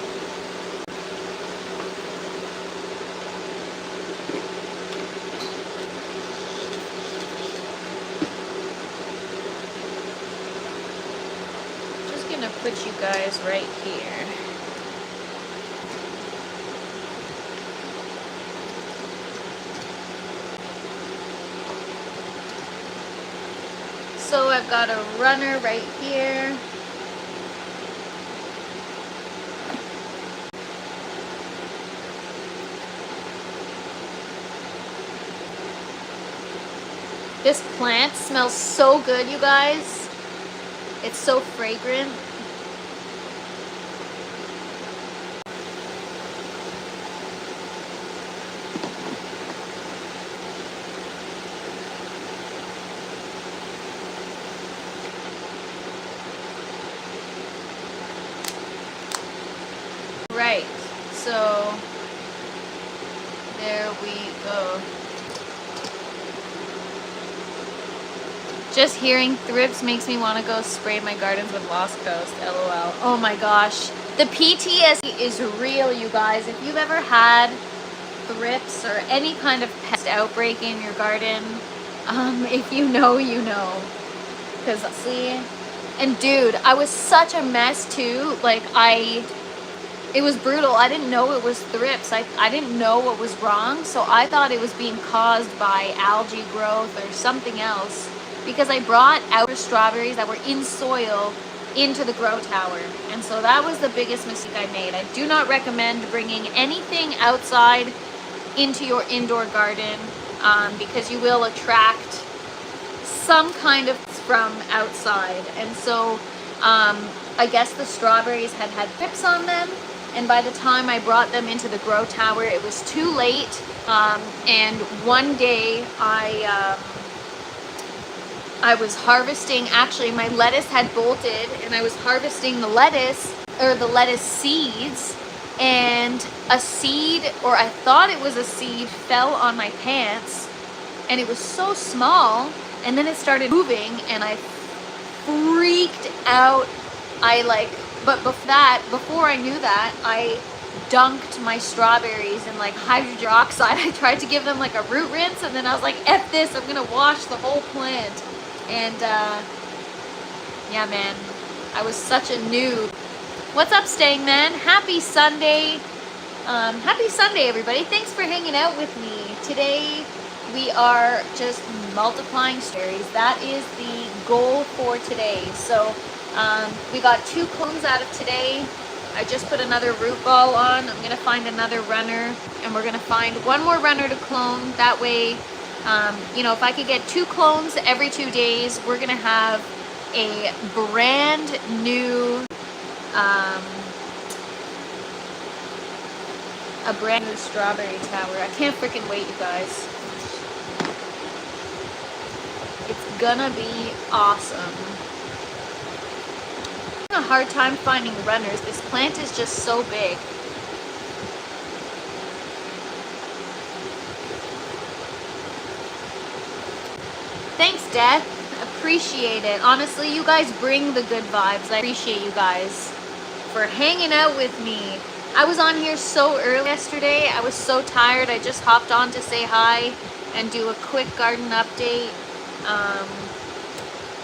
Just gonna put you guys right here. So I've got a runner right here. This plant smells so good, you guys. It's so fragrant. Right, so there we go. Just hearing thrips makes me want to go spray my gardens with Lost Coast, LOL. Oh my gosh, the PTSD is real, you guys. If you've ever had thrips or any kind of pest outbreak in your garden, if you know, you know. Because see, and dude, I was such a mess too. Like it was brutal. I didn't know it was thrips. I didn't know what was wrong, so I thought it was being caused by algae growth or something else, because I brought outer strawberries that were in soil into the grow tower. And so that was the biggest mistake I made. I do not recommend bringing anything outside into your indoor garden, because you will attract some kind of from outside. And so I guess the strawberries had pips on them, and by the time I brought them into the grow tower, it was too late. And one day I was harvesting, actually my lettuce had bolted, and I was harvesting the lettuce, or the lettuce seeds, and a seed, or I thought it was a seed, fell on my pants, and it was so small, and then it started moving, and I freaked out. But before I knew that, I dunked my strawberries in like hydrogen peroxide. I tried to give them like a root rinse, and then I was like, F this, I'm gonna wash the whole plant. And yeah, man, I was such a noob. What's up, Staying Man? Happy Sunday. Happy Sunday, everybody. Thanks for hanging out with me. Today, we are just multiplying strawberries. That is the goal for today. So we got 2 clones out of today. I just put another root ball on. I'm gonna find another runner, and we're gonna find one more runner to clone. That way, you know, if I could get 2 clones every 2 days, we're gonna have a brand new strawberry tower. I can't freaking wait, you guys. It's gonna be awesome. I'm having a hard time finding runners. This plant is just so big. Thanks, Death. Appreciate it. Honestly, you guys bring the good vibes. I appreciate you guys for hanging out with me. I was on here so early yesterday. I was so tired. I just hopped on to say hi and do a quick garden update.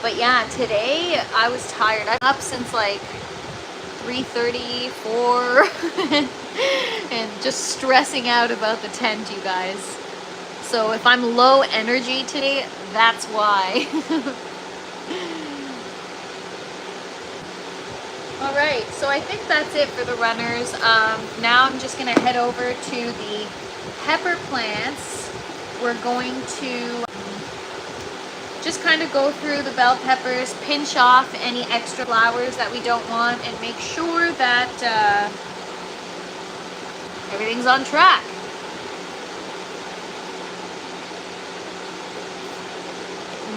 But yeah, today I was tired. I'm up since like 3:30, 4, and just stressing out about the tent, you guys. So if I'm low energy today, that's why. Alright, so I think that's it for the runners. Now I'm just going to head over to the pepper plants. We're going to just kind of go through the bell peppers, pinch off any extra flowers that we don't want, and make sure that everything's on track.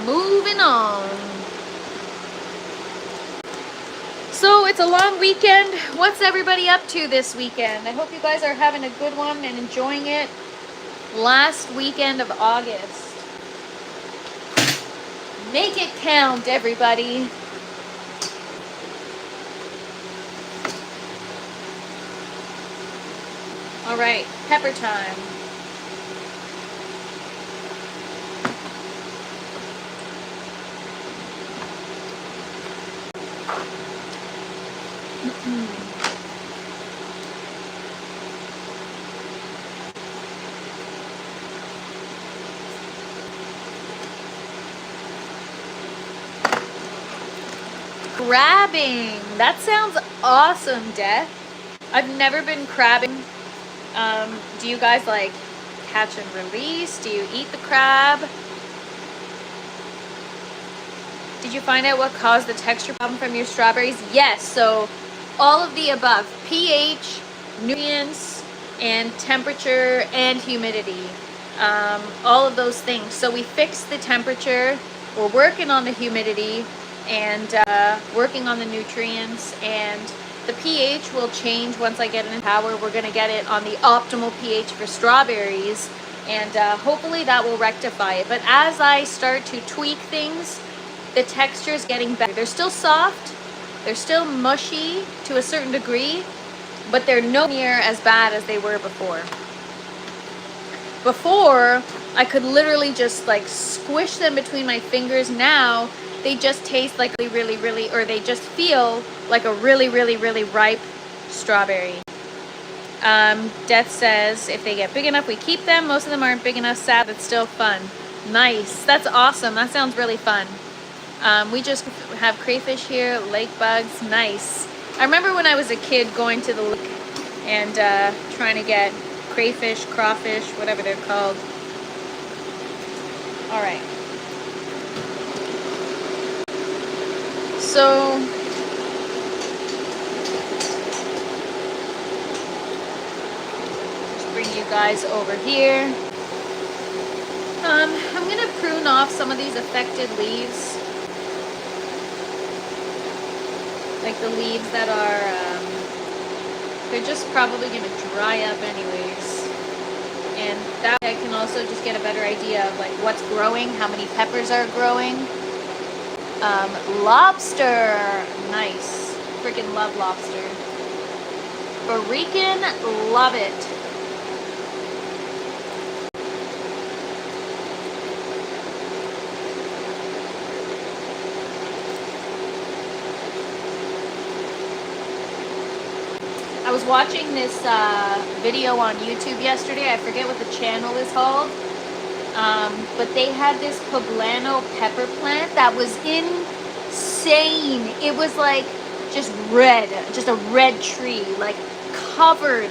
Moving on. So it's a long weekend. What's everybody up to this weekend? I hope you guys are having a good one and enjoying it. Last weekend of August. Make it count, everybody. All right, pepper time. Crabbing. That sounds awesome, Death. I've never been crabbing. Do you guys like catch and release? Do you eat the crab? Did you find out what caused the texture problem from your strawberries? Yes, so all of the above. pH, nutrients, and temperature and humidity. All of those things. So we fixed the temperature. We're working on the humidity and working on the nutrients, and the pH will change once I get it in the tower. We're going to get it on the optimal pH for strawberries, and hopefully that will rectify it. But as I start to tweak things, the texture is getting better. They're still soft, they're still mushy to a certain degree, but they're no near as bad as they were before. Before, I could literally just like squish them between my fingers. Now, they just taste like really, or they just feel like a really ripe strawberry. Death says, if they get big enough, we keep them. Most of them aren't big enough, sad, but still fun. Nice. That's awesome. That sounds really fun. We just have crayfish here, lake bugs. Nice. I remember when I was a kid going to the lake and trying to get crayfish, crawfish, whatever they're called. All right. So just bring you guys over here. I'm gonna prune off some of these affected leaves, like the leaves that are, they're just probably gonna dry up anyways. And that way I can also just get a better idea of like what's growing, how many peppers are growing. Lobster, nice. Freaking love lobster. Freaking love it. I was watching this video on YouTube yesterday. I forget what the channel is called. But they had this poblano pepper plant that was insane. It was like just red, just a red tree, like covered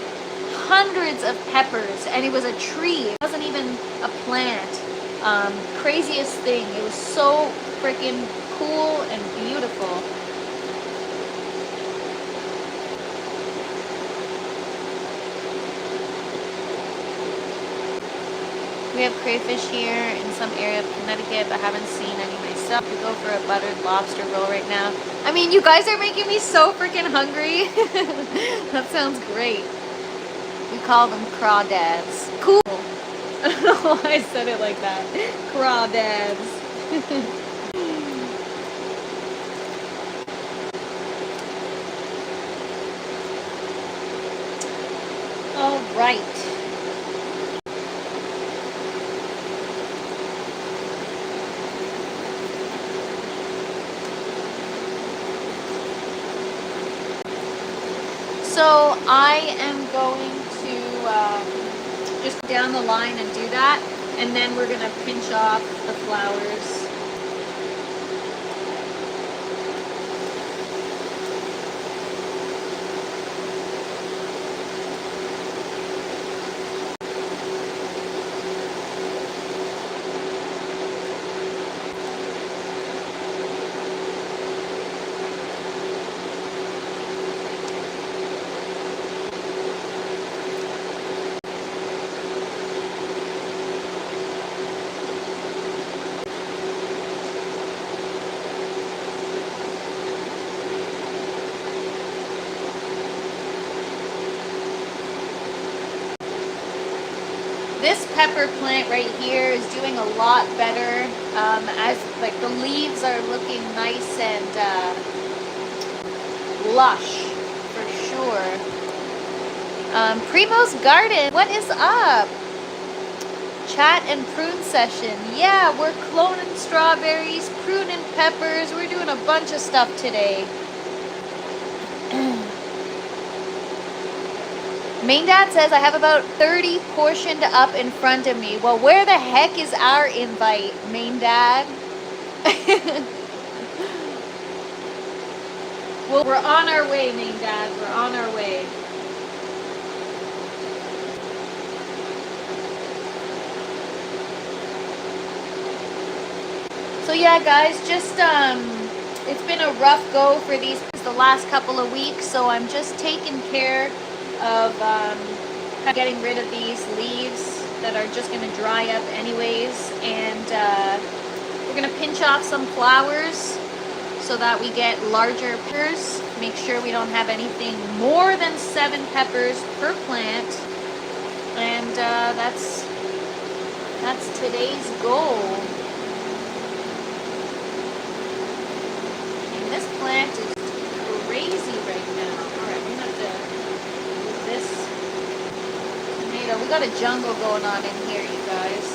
hundreds of peppers, and it was a tree. It wasn't even a plant. Craziest thing. It was so freaking cool and beautiful. We have crayfish here in some area of Connecticut, but haven't seen any myself. We go for a buttered lobster roll right now. I mean, you guys are making me so freaking hungry. That sounds great. We call them crawdads. Cool. I don't know why I said it like that. Crawdads. All right. So I am going to just go down the line and do that, and then we're going to pinch off the flowers. This pepper plant right here is doing a lot better, as like the leaves are looking nice and lush for sure. Primo's Garden, what is up? Chat and prune session. Yeah, we're cloning strawberries, pruning peppers. We're doing a bunch of stuff today. Main Dad says I have about 30 portioned up in front of me. Well, where the heck is our invite, Main Dad? Well, we're on our way, Main Dad. We're on our way. So yeah, guys, just it's been a rough go for the last couple of weeks. So I'm just taking care of getting rid of these leaves that are just going to dry up anyways, and we're going to pinch off some flowers so that we get larger peppers. Make sure we don't have anything more than 7 peppers per plant, and that's today's goal. And this plant is crazy right now. Alright, we're going to have to this tomato. We got a jungle going on in here, you guys.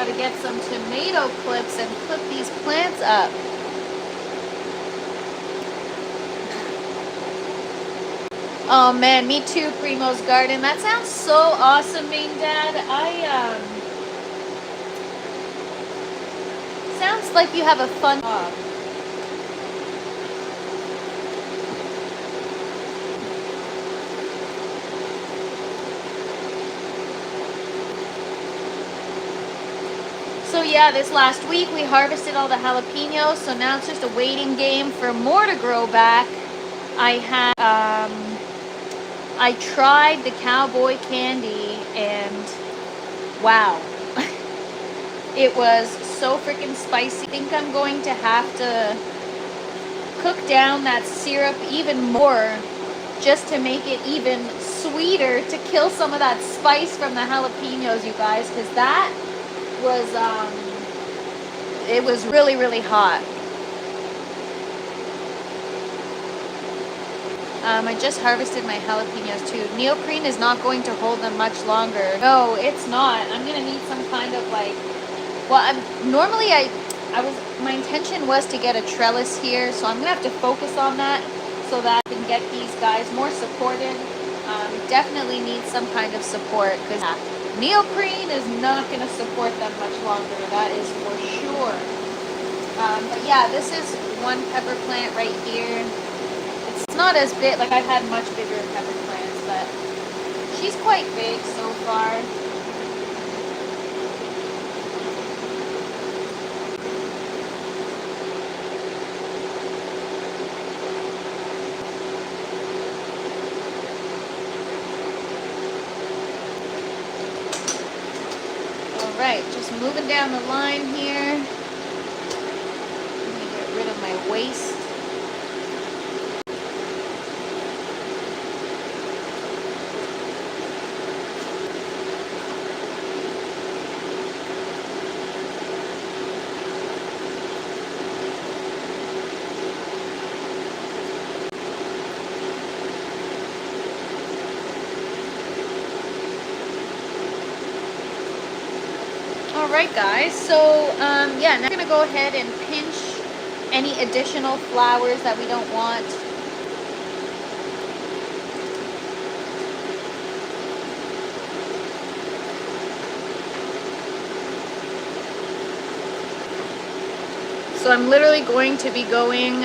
Gotta get some tomato clips and clip these plants up. Oh man, me too, Primo's Garden. That sounds so awesome, Main Dad. Sounds like you have a fun job. So yeah, this last week we harvested all the jalapenos, so now it's just a waiting game for more to grow back. I tried the cowboy candy and wow. It was so freaking spicy. I think I'm going to have to cook down that syrup even more just to make it even sweeter, to kill some of that spice from the jalapenos, you guys, because that was it was really, really hot. I just harvested my jalapenos too. Neoprene is not going to hold them much longer. No, it's not. I'm gonna need some kind of like, well, my intention was to get a trellis here, so I'm gonna have to focus on that so that I can get these guys more supported. Definitely need some kind of support because neoprene is not gonna support them much longer. That is for sure. But yeah, this is one pepper plant right here. It's not as big, like I've had much bigger pepper plants, but she's quite big so far. Alright, just moving down the line here. Let me get rid of my waste. Alright guys, so yeah, now I'm going to go ahead and pinch any additional flowers that we don't want. So I'm literally going to be going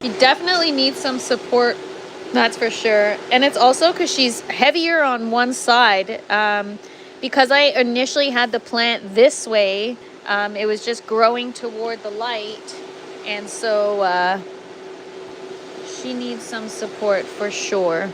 you definitely need some support. That's for sure. And it's also because she's heavier on one side. Because I initially had the plant this way, it was just growing toward the light. And so she needs some support for sure.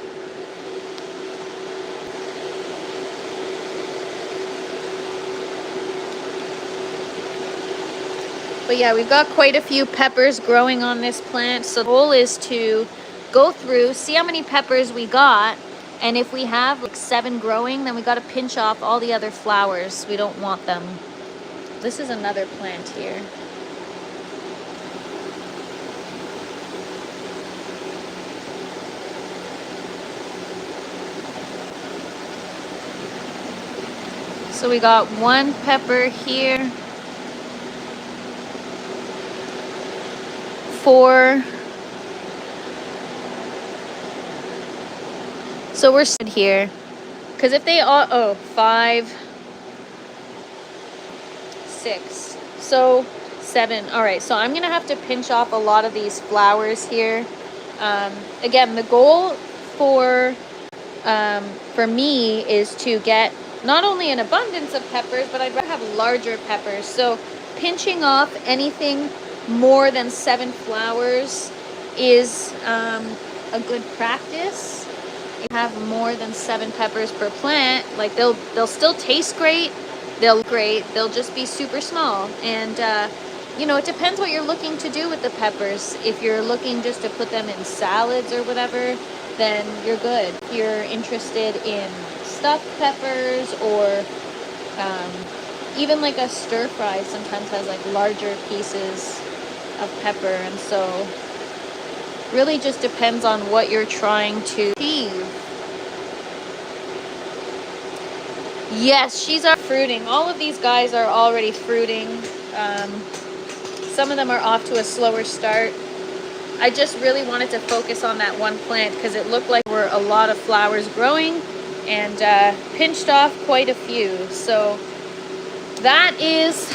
But yeah, we've got quite a few peppers growing on this plant. So the goal is to go through, see how many peppers we got, and if we have like 7 growing, then we got to pinch off all the other flowers. We don't want them. This is another plant here. So we got 1 pepper here, 4. So we're set here, because if they all, 5, 6, so 7. All right, so I'm gonna have to pinch off a lot of these flowers here. Again, the goal for me is to get not only an abundance of peppers, but I'd rather have larger peppers. So pinching off anything more than 7 flowers is a good practice. You have more than 7 peppers per plant, like they'll still taste great, they'll just be super small. And you know, it depends what you're looking to do with the peppers. If you're looking just to put them in salads or whatever, then you're good. If you're interested in stuffed peppers, or even like a stir fry sometimes has like larger pieces of pepper, and so really just depends on what you're trying to achieve. Yes, she's fruiting. All of these guys are already fruiting. Some of them are off to a slower start. I just really wanted to focus on that one plant because it looked like there were a lot of flowers growing, and pinched off quite a few. So that is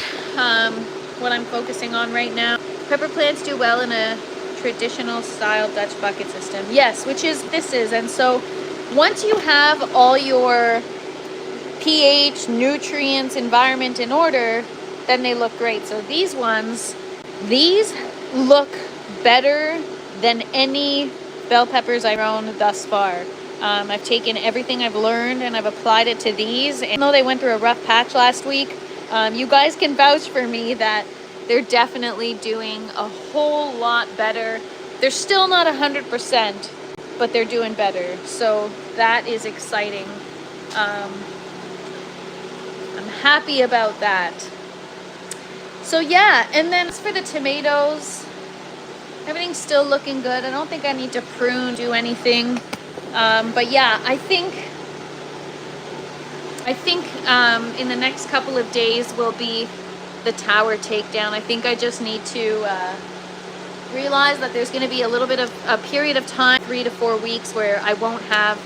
what I'm focusing on right now. Pepper plants do well in a traditional style Dutch bucket system. Yes, which is this is. And so once you have all your pH, nutrients, environment in order, then they look great. So these ones, these look better than any bell peppers I've grown thus far. I've taken everything I've learned and I've applied it to these. And though they went through a rough patch last week, you guys can vouch for me that they're definitely doing a whole lot better. They're still not 100%, but they're doing better. So that is exciting. I'm happy about that. So yeah, and then as for the tomatoes, everything's still looking good. I don't think I need to prune, do anything. But yeah, I think in the next couple of days will be the tower takedown. I think I just need to realize that there's going to be a little bit of a period of time, 3 to 4 weeks, where I won't have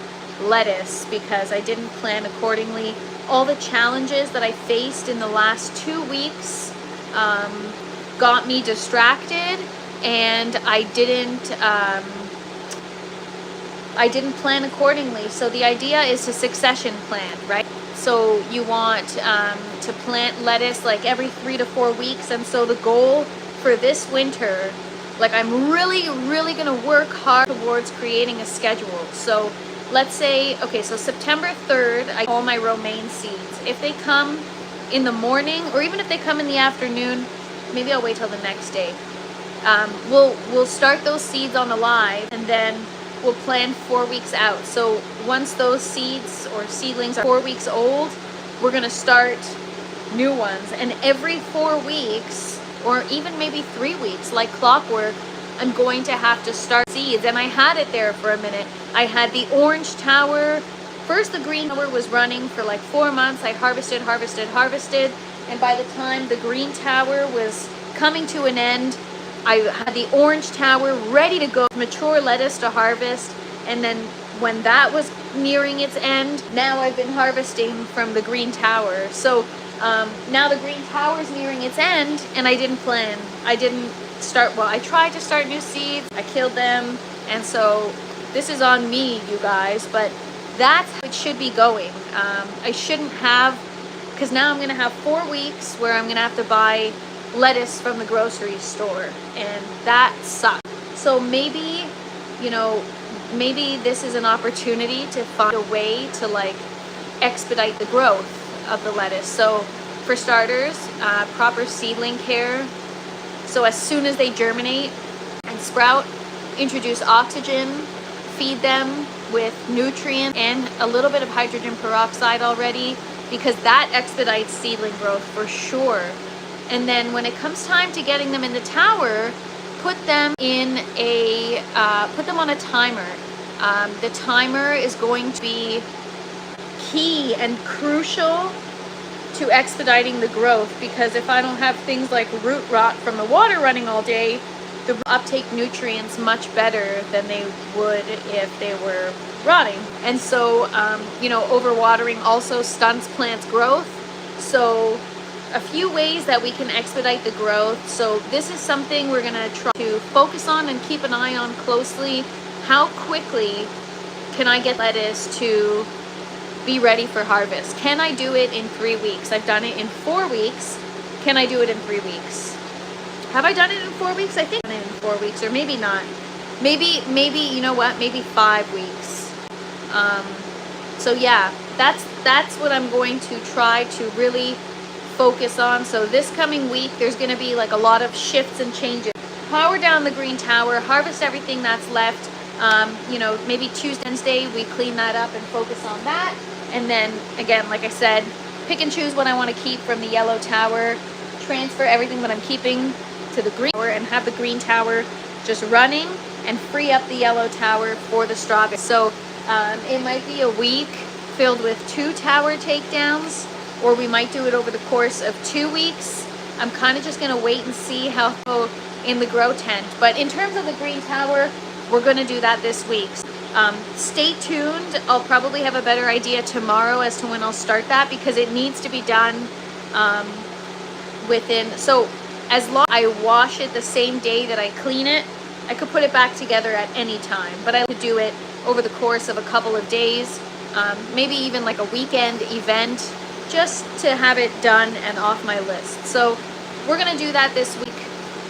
lettuce because I didn't plan accordingly. All the challenges that I faced in the last 2 weeks got me distracted, and I didn't plan accordingly. So the idea is to succession plan, right? So you want to plant lettuce like every 3 to 4 weeks. And so the goal for this winter, like I'm really going to work hard towards creating a schedule. So let's say, okay, so September 3rd, I all my romaine seeds. If they come in the morning, or even if they come in the afternoon, maybe I'll wait till the next day. We'll start those seeds on the live, and then we'll plan 4 weeks out. So once those seeds or seedlings are 4 weeks old, we're gonna start new ones. And every 4 weeks, or even maybe 3 weeks, like clockwork, I'm going to have to start seeds. And I had it there for a minute. I had the orange tower. First, the green tower was running for like 4 months. I harvested. And by the time the green tower was coming to an end, I had the orange tower ready to go, mature lettuce to harvest. And then when that was nearing its end, now I've been harvesting from the green tower. So now the green tower is nearing its end, and I didn't plan. I didn't start, well, I tried to start new seeds. I killed them. And so this is on me, you guys, but that's how it should be going. I shouldn't have, because now I'm going to have 4 weeks where I'm going to have to buy lettuce from the grocery store, and that sucks. So maybe, maybe this is an opportunity to find a way to like expedite the growth of the lettuce. So for starters, proper seedling care. So as soon as they germinate and sprout, introduce oxygen, feed them with nutrients and a little bit of hydrogen peroxide already, because that expedites seedling growth for sure. And then when it comes time to getting them in the tower, put them on a timer. The timer is going to be key and crucial to expediting the growth, because if I don't have things like root rot from the water running all day, the uptake nutrients much better than they would if they were rotting. And so, overwatering also stunts plants' growth. So a few ways that we can expedite the growth. So this is something we're going to try to focus on and keep an eye on closely. How quickly can I get lettuce to be ready for harvest? Can I do it in 3 weeks? I've done it in 4 weeks. Can I do it in 3 weeks? Have I done it in 4 weeks? I think I've done it in 4 weeks, or maybe not. Maybe, you know what? Maybe 5 weeks. So yeah, that's what I'm going to try to really focus on. So this coming week, there's going to be like a lot of shifts and changes. Power down the green tower, harvest everything that's left. Maybe Tuesday, Wednesday, we clean that up and focus on that. And then again, like I said, pick and choose what I want to keep from the yellow tower, transfer everything that I'm keeping to the green tower, and have the green tower just running, and free up the yellow tower for the strawberry. So it might be a week filled with 2 tower takedowns, or we might do it over the course of 2 weeks. I'm kind of just going to wait and see how in the grow tent. But in terms of the green tower, we're going to do that this week. Stay tuned. I'll probably have a better idea tomorrow as to when I'll start that, because it needs to be done so as long as I wash it the same day that I clean it, I could put it back together at any time, but I would do it over the course of a couple of days, maybe even like a weekend event, just to have it done and off my list. So we're gonna do that this week.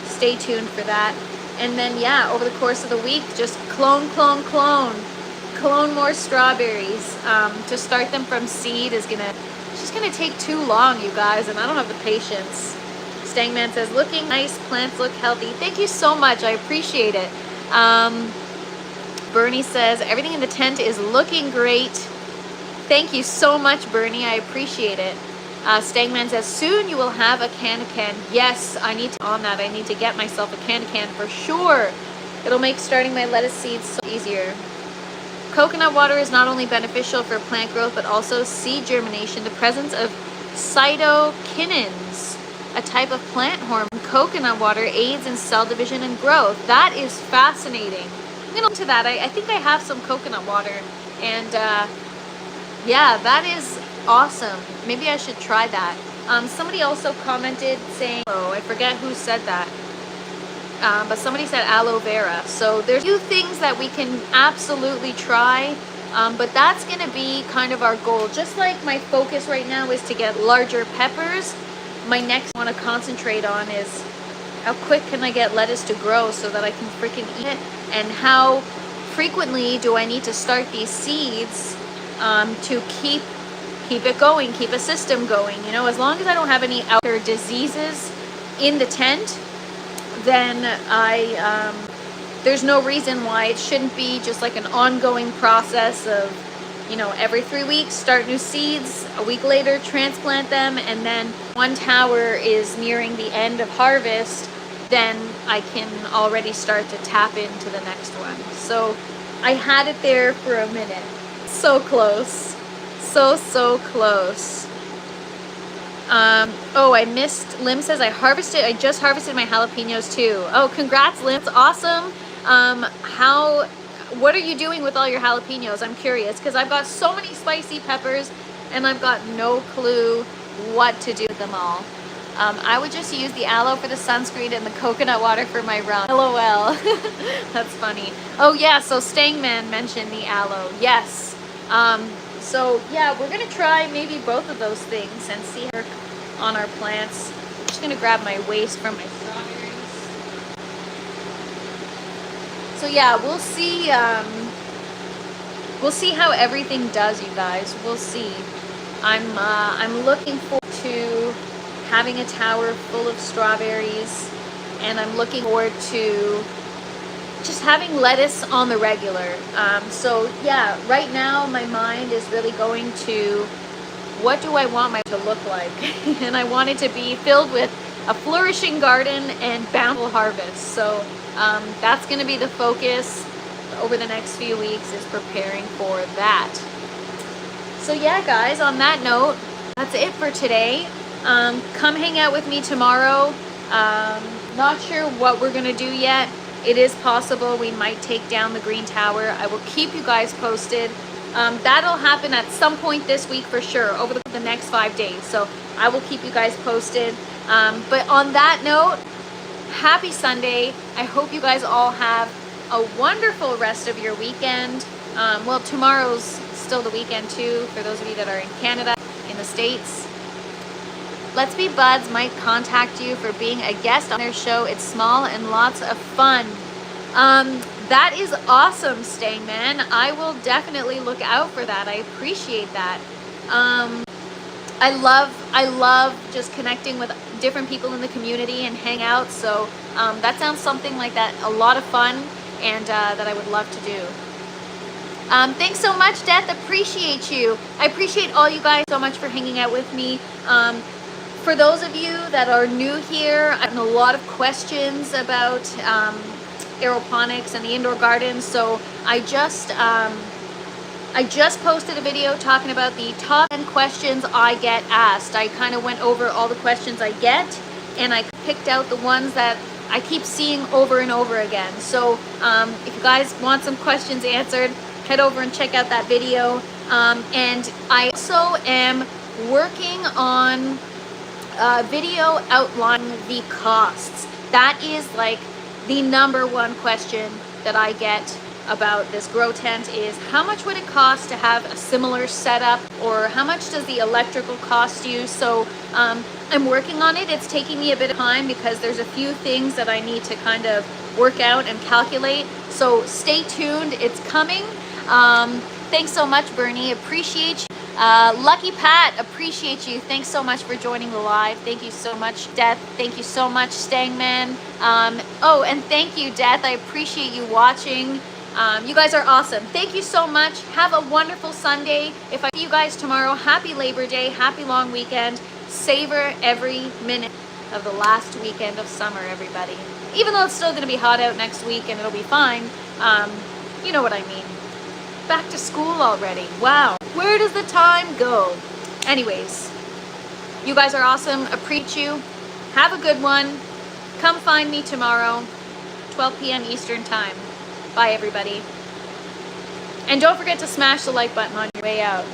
Stay tuned for that. And then yeah, over the course of the week, just clone more strawberries. To start them from seed is just gonna take too long, you guys, and I don't have the patience. Stangman says, looking nice, plants look healthy. Thank you so much, I appreciate it. Bernie says, everything in the tent is looking great. Thank you so much, Bernie, I appreciate it. Stangman says, soon you will have a can. Yes, I need to get myself a can for sure. It'll make starting my lettuce seeds so easier. Coconut water is not only beneficial for plant growth, but also seed germination. The presence of cytokinins, a type of plant hormone, coconut water aids in cell division and growth. That is fascinating. I'm gonna look into that. I think I have some coconut water, and yeah, that is awesome. Maybe I should try that. Somebody also commented saying, oh, I forget who said that, but somebody said aloe vera. So there's a few things that we can absolutely try, but that's gonna be kind of our goal. Just like my focus right now is to get larger peppers, my next I want to concentrate on is how quick can I get lettuce to grow so that I can freaking eat it, and how frequently do I need to start these seeds to keep it going, keep a system going. You know, as long as I don't have any outer diseases in the tent, then there's no reason why it shouldn't be just like an ongoing process of, you know, every 3 weeks start new seeds, a week later transplant them, and then one tower is nearing the end of harvest, then I can already start to tap into the next one. So I had it there for a minute. So close. So close. Oh, I missed. Lim says I just harvested my jalapenos too. Oh, congrats, Lim. It's awesome. What are you doing with all your jalapenos? I'm curious, because I've got so many spicy peppers and I've got no clue what to do with them all. I would just use the aloe for the sunscreen and the coconut water for my run. LOL. That's funny. Oh yeah, so Stangman mentioned the aloe. Yes. So yeah, we're gonna try maybe both of those things and see her on our plants. I'm just gonna grab my waste from my strawberries. So yeah, we'll see how everything does, you guys. We'll see. I'm looking forward to having a tower full of strawberries, and I'm looking forward to just having lettuce on the regular. So yeah, right now my mind is really going to, what do I want my to look like? And I want it to be filled with a flourishing garden and bountiful harvest. So that's going to be the focus over the next few weeks, is preparing for that. So yeah, guys, on that note, that's it for today. Come hang out with me tomorrow. Not sure what we're going to do yet. It is possible we might take down the green tower. I will keep you guys posted. That'll happen at some point this week for sure, over the next 5 days. So I will keep you guys posted. But on that note, happy Sunday. I hope you guys all have a wonderful rest of your weekend. Well, tomorrow's still the weekend too, for those of you that are in Canada, in the States. Let's Be Buds might contact you for being a guest on their show. It's small and lots of fun. That is awesome, Stangman. I will definitely look out for that. I appreciate that. I love just connecting with different people in the community and hang out. So that sounds something like that, a lot of fun, and that I would love to do. Thanks so much, Death. Appreciate you. I appreciate all you guys so much for hanging out with me. For those of you that are new here, I have a lot of questions about aeroponics and the indoor garden. So I I just posted a video talking about the top 10 questions I get asked. I kind of went over all the questions I get, and I picked out the ones that I keep seeing over and over again. So if you guys want some questions answered, head over and check out that video. And I also am working on a video outlining the costs. That is like the number one question that I get about this grow tent is how much would it cost to have a similar setup, or how much does the electrical cost you? So I'm working on it. It's taking me a bit of time because there's a few things that I need to kind of work out and calculate. So stay tuned, it's coming. Thanks so much, Bernie, appreciate you. Lucky Pat, appreciate you. Thanks so much for joining the live. Thank you so much, Death. Thank you so much, Stangman. Oh, and thank you, Death. I appreciate you watching. You guys are awesome. Thank you so much. Have a wonderful Sunday. If I see you guys tomorrow, happy Labor Day, happy long weekend. Savor every minute of the last weekend of summer, everybody. Even though it's still going to be hot out next week and it'll be fine, you know what I mean. Back to school already. Wow. Where does the time go? Anyways, you guys are awesome. Appreciate you. Have a good one. Come find me tomorrow, 12 p.m. Eastern Time. Bye, everybody. And don't forget to smash the like button on your way out.